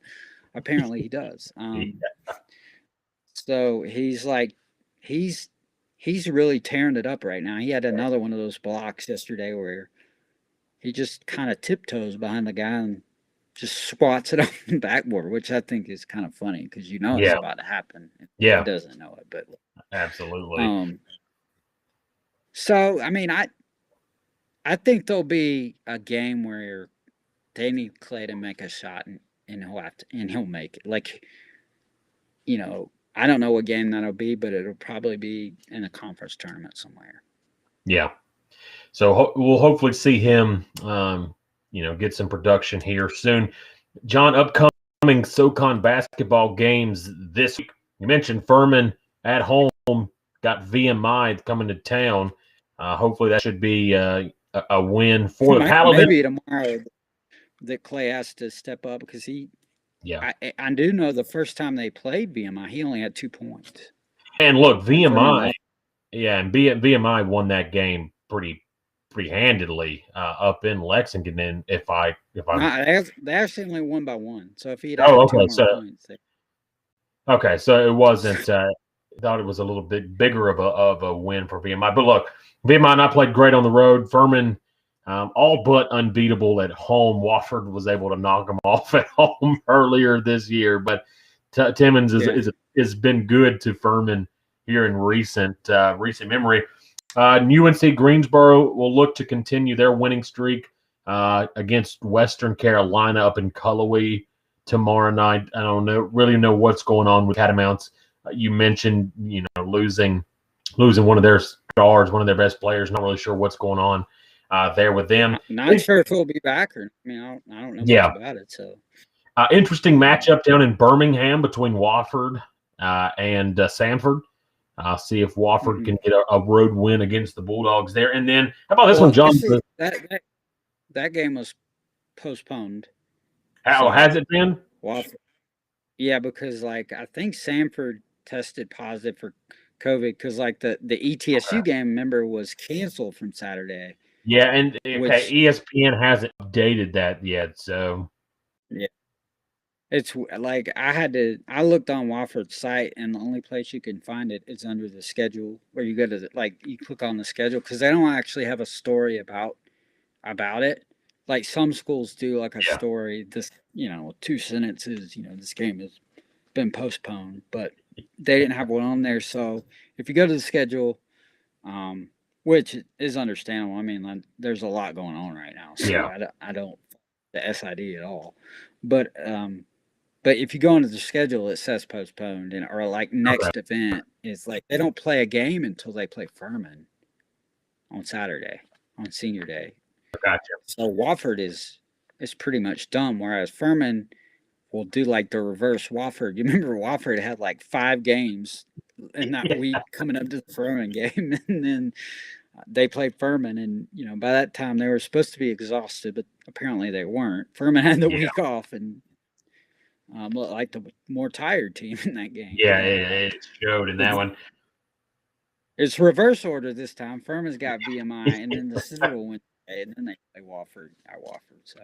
apparently he does. So he's really tearing it up right now. He had another one of those blocks yesterday where he just kind of tiptoes behind the guy and just squats it off the backboard, which I think is kind of funny because you know it's about to happen. He doesn't know it, but absolutely. So I mean, I think there'll be a game where they need Clay to make a shot and he'll make it. Like, you know, I don't know what game that'll be, but it'll probably be in a conference tournament somewhere. Yeah. So we'll hopefully see him, you know, get some production here soon. John, upcoming SoCon basketball games this week. You mentioned Furman at home, got VMI coming to town. Hopefully that should be a win for the Paladins. Maybe tomorrow that Clay has to step up because I do know the first time they played VMI, he only had 2 points. And look, VMI, and VMI won that game pretty handedly up in Lexington. And they actually only won by 1. So if he had 2 points, so it wasn't. I thought it was a little bit bigger of a win for VMI. But look, VMI not played great on the road. Furman, all but unbeatable at home. Wofford was able to knock them off at home earlier this year. But Timmons is has been good to Furman here in recent memory. UNC Greensboro will look to continue their winning streak against Western Carolina up in Cullowhee tomorrow night. I don't really know what's going on with Catamounts. You mentioned, losing one of their stars, one of their best players. Not really sure what's going on there with them. Not sure if he'll be back or. I don't know much about it. So interesting matchup down in Birmingham between Wofford and Sanford. See if Wofford can get a road win against the Bulldogs there. And then how about this one, John? That game was postponed. How has it been? Wofford. Yeah, because I think Sanford tested positive for COVID because the ETSU game, remember, was canceled from Saturday. Yeah, and ESPN hasn't updated that yet, so yeah. It's I looked on Wofford's site, and the only place you can find it is under the schedule, where you go to you click on the schedule because they don't actually have a story about it. Like some schools do, a story. This 2 sentences. This game has been postponed, but they didn't have one on there. So if you go to the schedule, which is understandable. I mean, there's a lot going on right now, so I don't the SID at all, but if you go into the schedule, it says postponed, or next event is they don't play a game until they play Furman on Saturday, on Senior Day. Gotcha. So Wofford is pretty much done, whereas Furman will do the reverse Wofford. You remember Wofford had 5 games in that week coming up to the Furman game, and then they played Furman, and by that time they were supposed to be exhausted, but apparently they weren't. Furman had the week off and looked like the more tired team in that game. Yeah, it showed in that one. It's reverse order this time. Furman's got VMI, and then the Citadel went, and then they play Wofford. So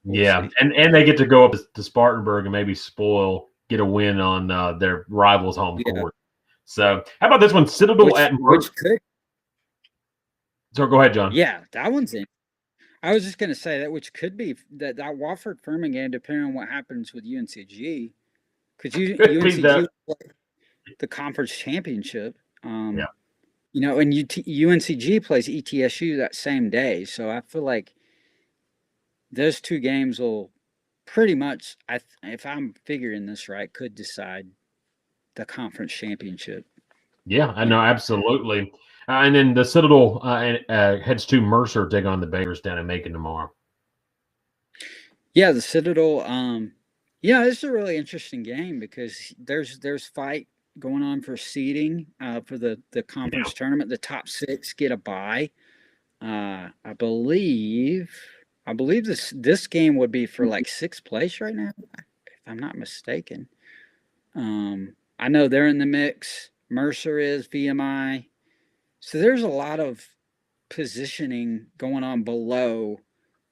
we'll see. And they get to go up to Spartanburg and maybe get a win on their rivals' home court. So how about this one, Citadel at Mercer? So go ahead, John. Yeah, that one's in. I was just going to say that, which could be that Wofford Furman game, depending on what happens with UNCG, because UNCG the conference championship. And UNCG plays ETSU that same day, so I feel like those 2 games will pretty much, if I'm figuring this right, could decide the conference championship. Yeah, I know, absolutely. And then the Citadel heads to Mercer to take on the Bears down in Macon tomorrow. Yeah, the Citadel. It's a really interesting game because there's fight going on for seeding for the conference tournament. The top 6 get a bye. I believe this game would be for 6th place right now, if I'm not mistaken. I know they're in the mix. Mercer is, VMI. So there's a lot of positioning going on below,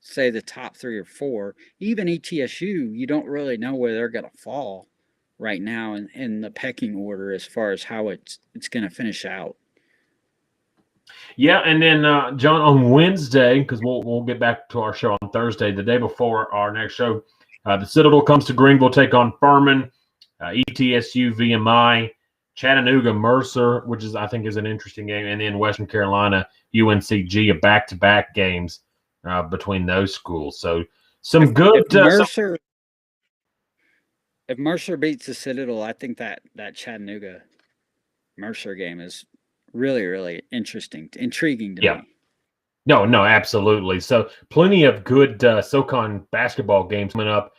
say, the top 3 or 4. Even ETSU, you don't really know where they're going to fall right now in the pecking order as far as how it's going to finish out. Yeah, and then, John, on Wednesday, because we'll get back to our show on Thursday, the day before our next show, the Citadel comes to Greenville, take on Furman, ETSU, VMI, Chattanooga, Mercer, which I think is an interesting game, and then Western Carolina, UNCG, a back-to-back games between those schools. So some good. If Mercer beats the Citadel, I think that Chattanooga Mercer game is really, really intriguing to me. No, absolutely. So plenty of good SoCon basketball games coming up.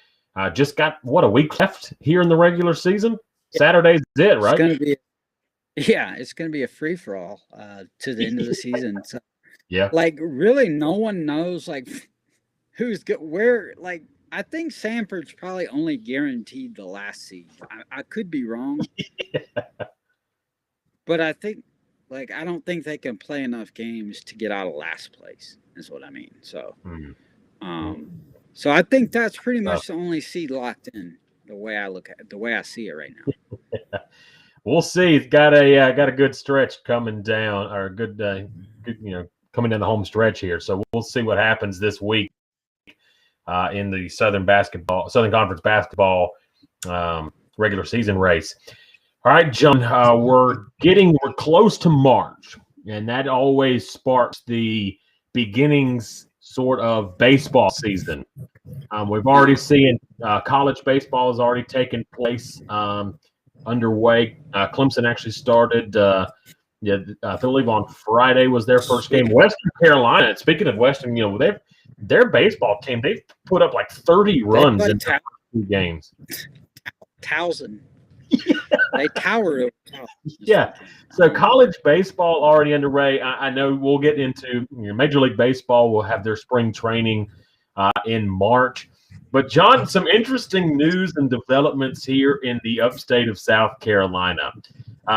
Just got a week left here in the regular season. Saturday's it, right? It's gonna be a free for all to the end of the season. So, really, no one knows who's good. Where I think Sanford's probably only guaranteed the last seed. I could be wrong, but I think I don't think they can play enough games to get out of last place. Is what I mean. So, so I think that's pretty much the only seed locked in. The way I see it right now. We'll see. It's got a good stretch coming down, or good coming down the home stretch here. So we'll see what happens this week in the Southern Conference basketball regular season race. All right, John, we're close to March, and that always sparks the beginnings sort of baseball season. We've already seen college baseball has already taken place underway. Clemson actually started. I believe on Friday was their first game. Western Carolina. And speaking of Western, their baseball team, they've put up like 30 runs in their first 2 games. 1,000. They tower over. Yeah. So college baseball already underway. I know we'll get into Major League Baseball will have their spring training in March. But John, some interesting news and developments here in the upstate of South Carolina.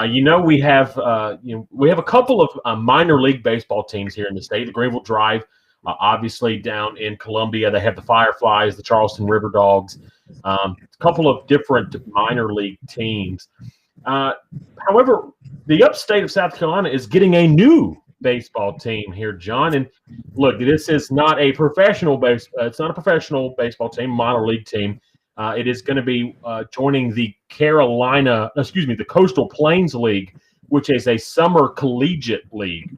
We have a couple of minor league baseball teams here in the state. The Greenville Drive, obviously down in Columbia, they have the Fireflies, the Charleston River Dogs, a couple of different minor league teams. However, the upstate of South Carolina is getting a new baseball team here, John. And look, this is not a professional it's not a professional baseball team, minor league team. It is going to be joining the the Coastal Plains League, which is a summer collegiate league.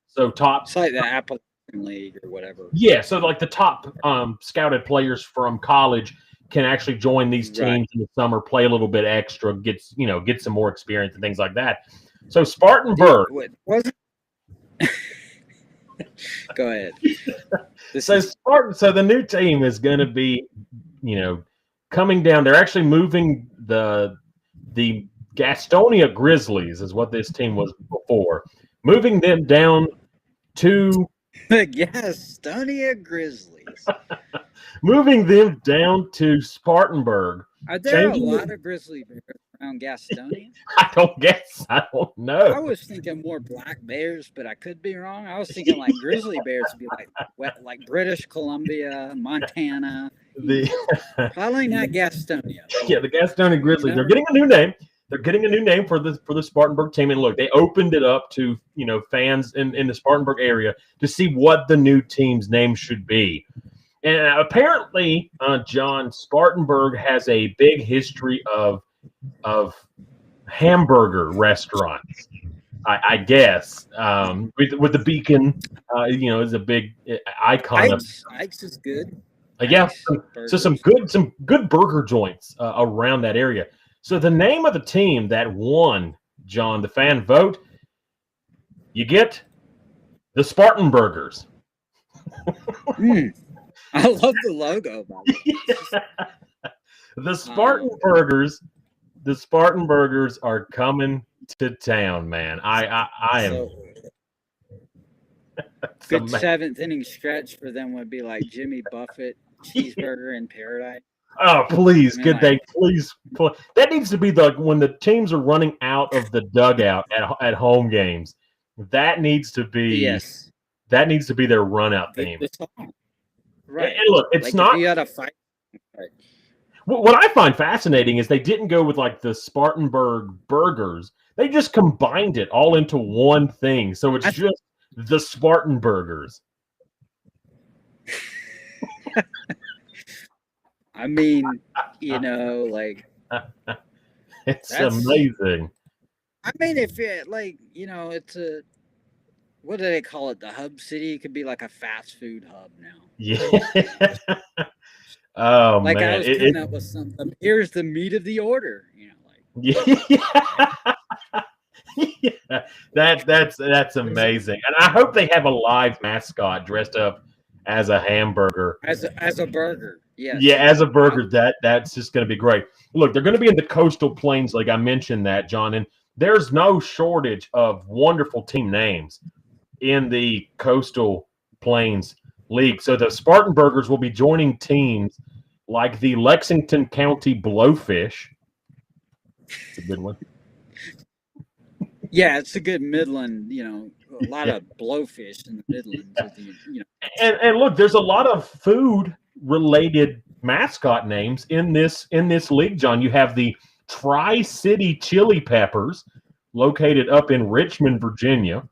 So it's like the Appalachian League or whatever. Yeah, so like the top scouted players from college can actually join these teams in the summer, play a little bit extra, get some more experience and things like that. So Spartanburg. Go ahead. So the new team is going to be, coming down. They're actually moving the Gastonia Grizzlies is what this team was before. Moving them down to the Gastonia Grizzlies. Moving them down to Spartanburg. Are there a lot of grizzly bears around Gastonia? I don't know. I was thinking more black bears, but I could be wrong. I was thinking like grizzly bears would be like British Columbia, Montana. Probably not Gastonia. Yeah, the Gastonia Grizzlies. They're getting a new name. They're getting a new name for the Spartanburg team. And look, they opened it up to fans in the Spartanburg area to see what the new team's name should be. And apparently, John, Spartanburg has a big history of hamburger restaurants. I guess with the Beacon, is a big icon. Ike's is good. Yeah, so some good burger joints around that area. So the name of the team that won, John, the fan vote, you get the Spartan Burgers. I love the logo. The Spartan Burgers. The Spartan Burgers are coming to town, man. I am. Good amazing. 7th inning stretch for them would be like Jimmy Buffett cheeseburger in paradise. Oh, please, good day, please. That needs to be when the teams are running out of the dugout at home games. That needs to be That needs to be their run out theme. Right. And look, it's not. You had a fight. Right. What I find fascinating is they didn't go with like the Spartanburg burgers. They just combined it all into one thing. So it's just the Spartan Burgers. I mean, like it's amazing. I mean, if it it's a what do they call it? The hub city. It could be like a fast food hub now. Yeah. Oh like man! I was coming up with something. Here's the meat of the order. Yeah. Yeah. That's amazing, and I hope they have a live mascot dressed up as a hamburger. As a burger. Yes. Yeah, as a burger. That's just going to be great. Look, they're going to be in the Coastal Plains League. I mentioned that, John, and there's no shortage of wonderful team names in the Coastal Plains League. So the Spartan Burgers will be joining teams like the Lexington County Blowfish. It's a good one. Yeah, it's a good Midland, a lot of blowfish in the Midlands. And look, there's a lot of food-related mascot names in this league, John. You have the Tri-City Chili Peppers, located up in Richmond, Virginia.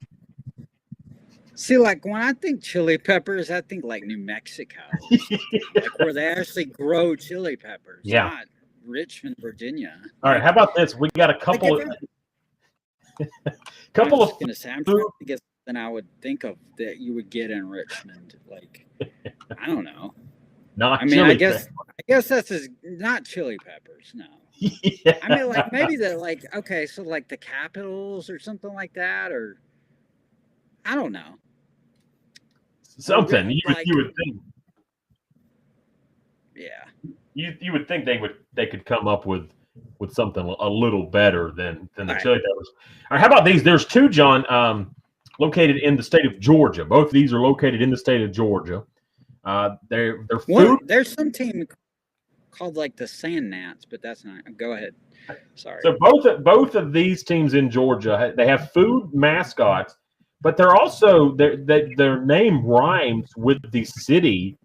See, like when I think chili peppers, I think like New Mexico, like where they actually grow chili peppers. Yeah. Richmond, Virginia. All right, how about this? We got a couple of I was of just gonna say, I'm food. trying to get something I would think of that you would get in Richmond. Like, I don't know. Not I mean, chili I guess that's not chili peppers. No. yeah. I mean, like maybe okay, so like the Capitals or something like that, or I don't know. Something Like, you would think. yeah. You would think they could come up with something a little better than the chili peppers. All right, how about these? There's two, John, located in the state of Georgia. Both of these are located in the state of Georgia. They're food. There's some team called like the Sand Gnats, but that's not. Go ahead. Sorry. So both of these teams in Georgia, they have food mascots, but they're also their name rhymes with the city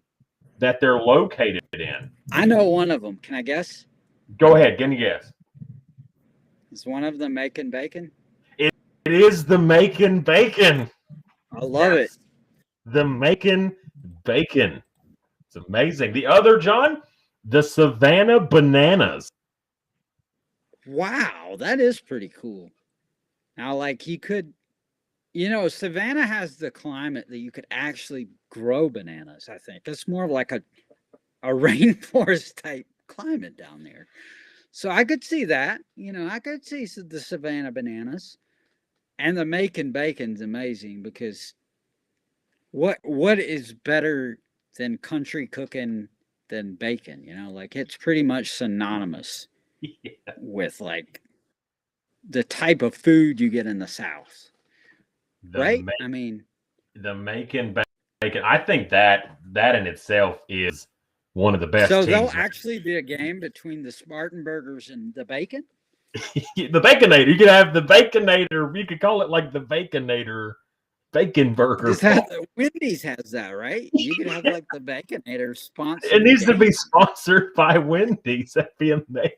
that they're located in. I know one of them. Can I guess? Go ahead, give me a guess. Is one of them making bacon? It is the Macon Bacon. I love it. The Macon Bacon. It's amazing. The other, John, the Savannah Bananas. Wow, that is pretty cool. Now, like Savannah has the climate that you could actually grow bananas. I think it's more of like a rainforest type climate down there. So I could see that. I could see the Savannah bananas, and the Macon bacon's amazing because what is better than country cooking than bacon? Like it's pretty much synonymous with like the type of food you get in the South, right? I mean, the Macon Bacon. I think that in itself is one of the best. So teams. there'll actually be a game between the Spartanburgers and the Bacon. The Baconator. You could have the Baconator. You could call it like the Baconator Bacon Burger. Wendy's has that, right? You could have like the Baconator sponsor. It needs to be sponsored by Wendy's. That'd be amazing.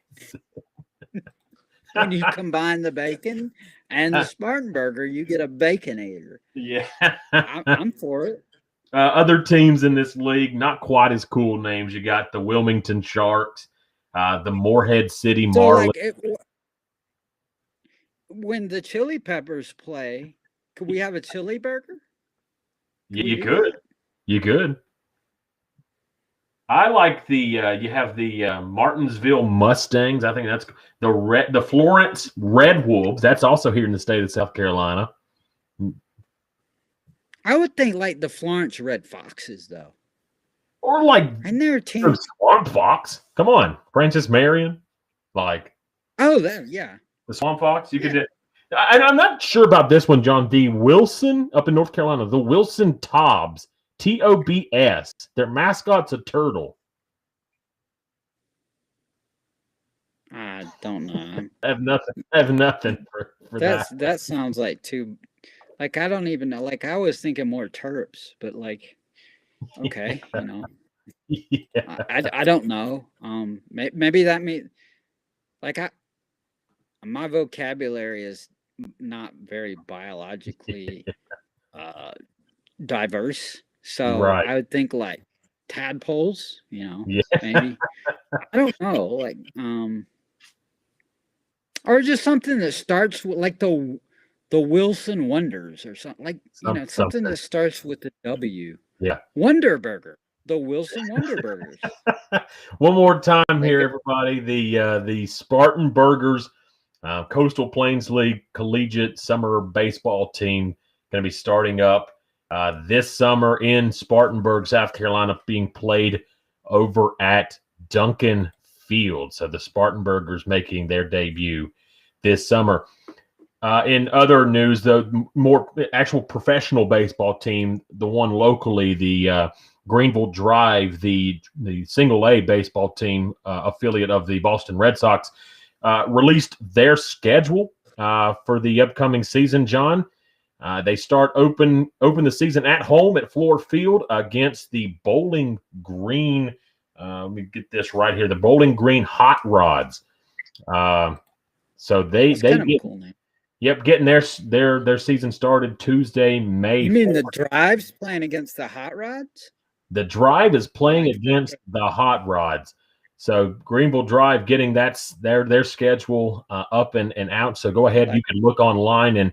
When you combine the bacon and the Spartanburger, you get a Baconator. Yeah, I'm for it. Other teams in this league, not quite as cool names. You got the Wilmington Sharks, the Morehead City Marlins. When the Chili Peppers play, could we have a chili burger? You could. You could. I like you have the Martinsville Mustangs. I think that's the Florence Red Wolves. That's also here in the state of South Carolina. I would think like the Florence Red Foxes, though. Or like and their team Swamp Fox. Come on, Francis Marion. Like the Swamp Fox. You could. And I'm not sure about this one, John. The Wilson up in North Carolina, the Wilson Tobs, TOBS. Their mascot's a turtle. I don't know. I have nothing for that. That sounds like too. Like I don't even know. Like I was thinking more terps, but like, okay, Yeah. I don't know. Maybe that means like my vocabulary is not very biologically diverse, so Right. I would think like tadpoles. Yeah. Maybe I don't know. Like or just something that starts with like the Wilson Wonders or something like something that starts with the W. Yeah. Wonder Burger. The Wilson Wonder Burgers. One more time here, everybody. The Spartan Burgers Coastal Plains League Collegiate Summer Baseball team going to be starting up this summer in Spartanburg, South Carolina, being played over at Duncan Field. So the Spartan Burgers making their debut this summer. In other news, the more actual professional baseball team, the one locally, the Greenville Drive, the single A baseball team affiliate of the Boston Red Sox, released their schedule for the upcoming season, John. They start open the season at home at Floor Field against the Bowling Green. Let me get this right here. The Bowling Green Hot Rods. So they get Cool name. Yep, getting their season started Tuesday, May. You mean 4th. The Drive's playing against the Hot Rods? The Drive is playing against the Hot Rods. So Greenville Drive getting their schedule up and out. So go ahead, you can look online and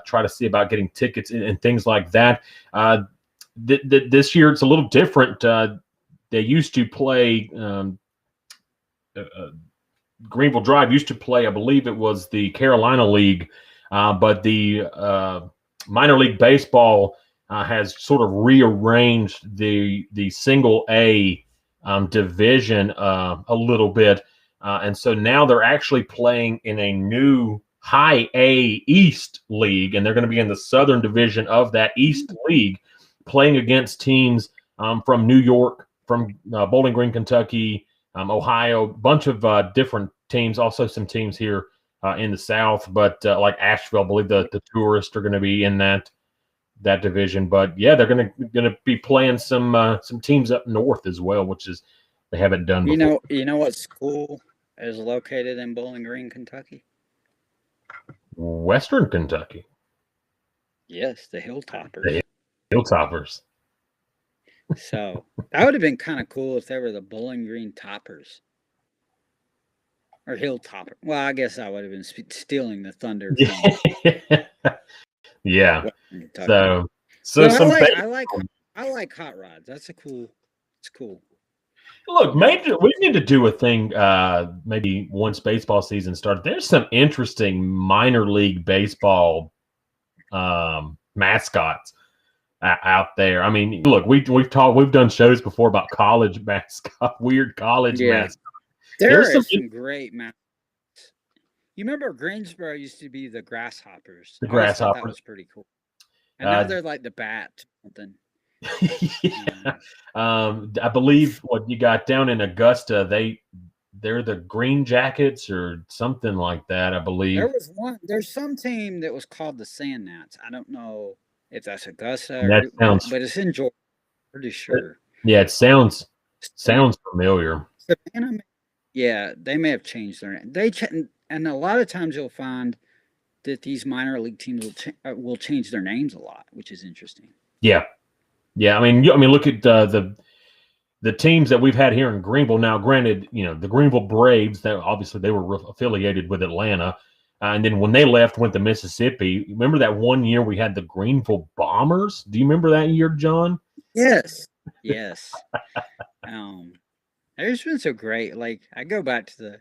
try to see about getting tickets and things like that. This year it's a little different. They used to play Greenville Drive used to play, I believe it was the Carolina League, but the minor league baseball has sort of rearranged the single A division a little bit. And so now they're actually playing in a new high A East league, and they're going to be in the southern division of that East league, playing against teams from New York, from Bowling Green, Kentucky, Ohio, bunch of different teams, also some teams here in the South, but like Asheville, I believe the Tourists are going to be in that division. But yeah, they're going to be playing some teams up north as well, which is they haven't done before. You know what school is located in Bowling Green, Kentucky? Western Kentucky. Yes, the Hilltoppers. The Hilltoppers. So that would have been kind of cool if they were the Bowling Green Toppers or Hilltopper. Well, I guess I would have been stealing the thunder. Yeah. So I like hot rods. It's cool. Look, maybe we need to do a thing. Maybe once baseball season starts, there's some interesting minor league baseball mascots out there. I mean, look, we've done shows before about college mascot, weird college mascots. There's some great mascots. You remember Greensboro used to be the Grasshoppers. The Grasshoppers. That was pretty cool. And now they're like the Bat something. Yeah. I believe what you got down in Augusta, they're the Green Jackets or something like that, I believe. There's some team that was called the Sand Gnats. I don't know if that's Augusta but it's in Georgia, pretty sure. Yeah, it sounds familiar. Savannah, yeah, they may have changed their name. And a lot of times you'll find that these minor league teams will change their names a lot, which is interesting. Yeah. Yeah, I mean, look at the teams that we've had here in Greenville. Now, granted, the Greenville Braves, that obviously they were affiliated with Atlanta, and then when they left, went to Mississippi. Remember that one year we had the Greenville Bombers? Do you remember that year, John? Yes. There's been so great. Like I go back to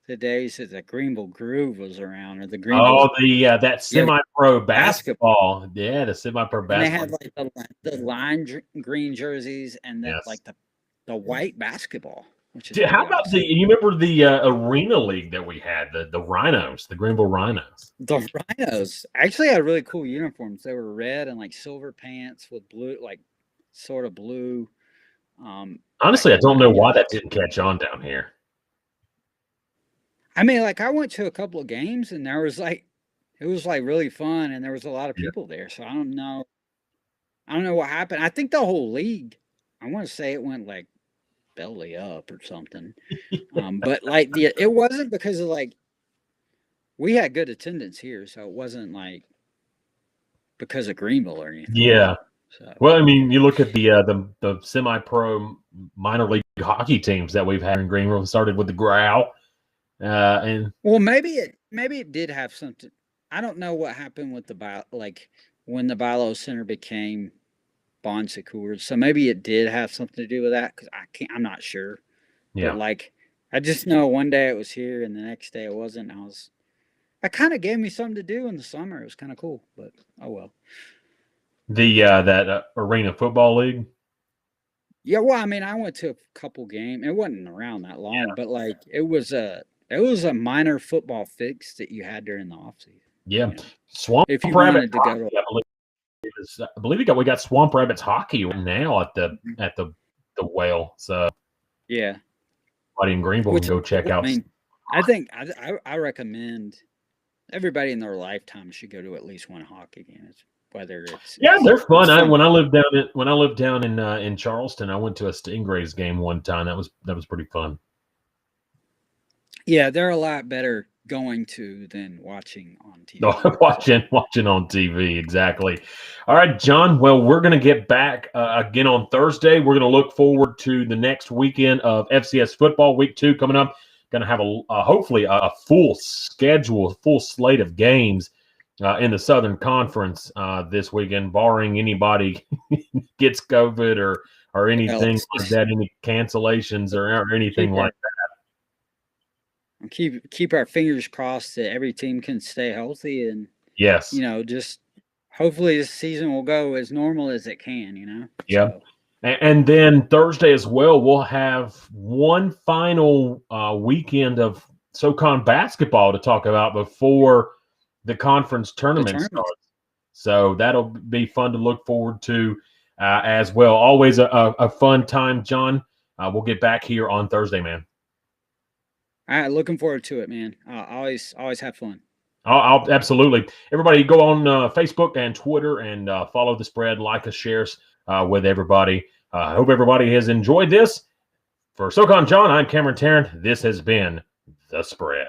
the days that the Greenville Groove was around, or the Greenville. Oh, that semi-pro basketball. Yeah, the semi-pro basketball. And they had like the lime green jerseys and then like the white basketball. Which is how about you remember the arena league that we had, the Rhinos, the Greenville Rhinos? The Rhinos actually had really cool uniforms. They were red and like silver pants with blue, like sort of blue. Honestly, I don't know why that didn't catch on down here. I mean, like I went to a couple of games and it was like really fun and there was a lot of people there. So I don't know what happened. I think the whole league, I want to say it went like belly up or something. But like it wasn't because of like we had good attendance here, so it wasn't like because of Greenville or anything. Yeah. So. Well, I mean, you look at the semi-pro minor league hockey teams that we've had in Greenville. Started with the Growl, and maybe it did have something. I don't know what happened with when the Bilo Center became Bon Secours. So maybe it did have something to do with that because I'm not sure. Yeah. But like I just know one day it was here and the next day it wasn't. It kind of gave me something to do in the summer. It was kind of cool, but oh well. That Arena Football League. Yeah, well, I mean, I went to a couple games. It wasn't around that long, but like it was a minor football fix that you had during the offseason. Yeah, Swamp Rabbit. I believe we got Swamp Rabbits hockey right now at the Whale. So yeah, everybody in Greenville can go check out. I mean, I think I recommend everybody in their lifetime should go to at least one hockey game. Whether it's they're fun. When I lived down in Charleston, I went to a Stingrays game one time. That was pretty fun. Yeah, they're a lot better going to than watching on TV. watching on TV, exactly. All right, John. Well, we're going to get back again on Thursday. We're going to look forward to the next weekend of FCS football, week 2 coming up. Going to have hopefully a full schedule, full slate of games in the Southern Conference this weekend, barring anybody gets COVID or anything like that, any cancellations or anything like that. Keep our fingers crossed that every team can stay healthy and yes, just hopefully this season will go as normal as it can. Yeah. So. And then Thursday as well, we'll have one final weekend of SoCon basketball to talk about before the conference tournament starts. So that'll be fun to look forward to as well. Always a fun time, John. We'll get back here on Thursday, man. All right, looking forward to it, man. Always have fun. I'll absolutely. Everybody go on Facebook and Twitter and follow the spread, like us, share us with everybody. I hope everybody has enjoyed this. For SoCon John, I'm Cameron Tarrant. This has been The Spread.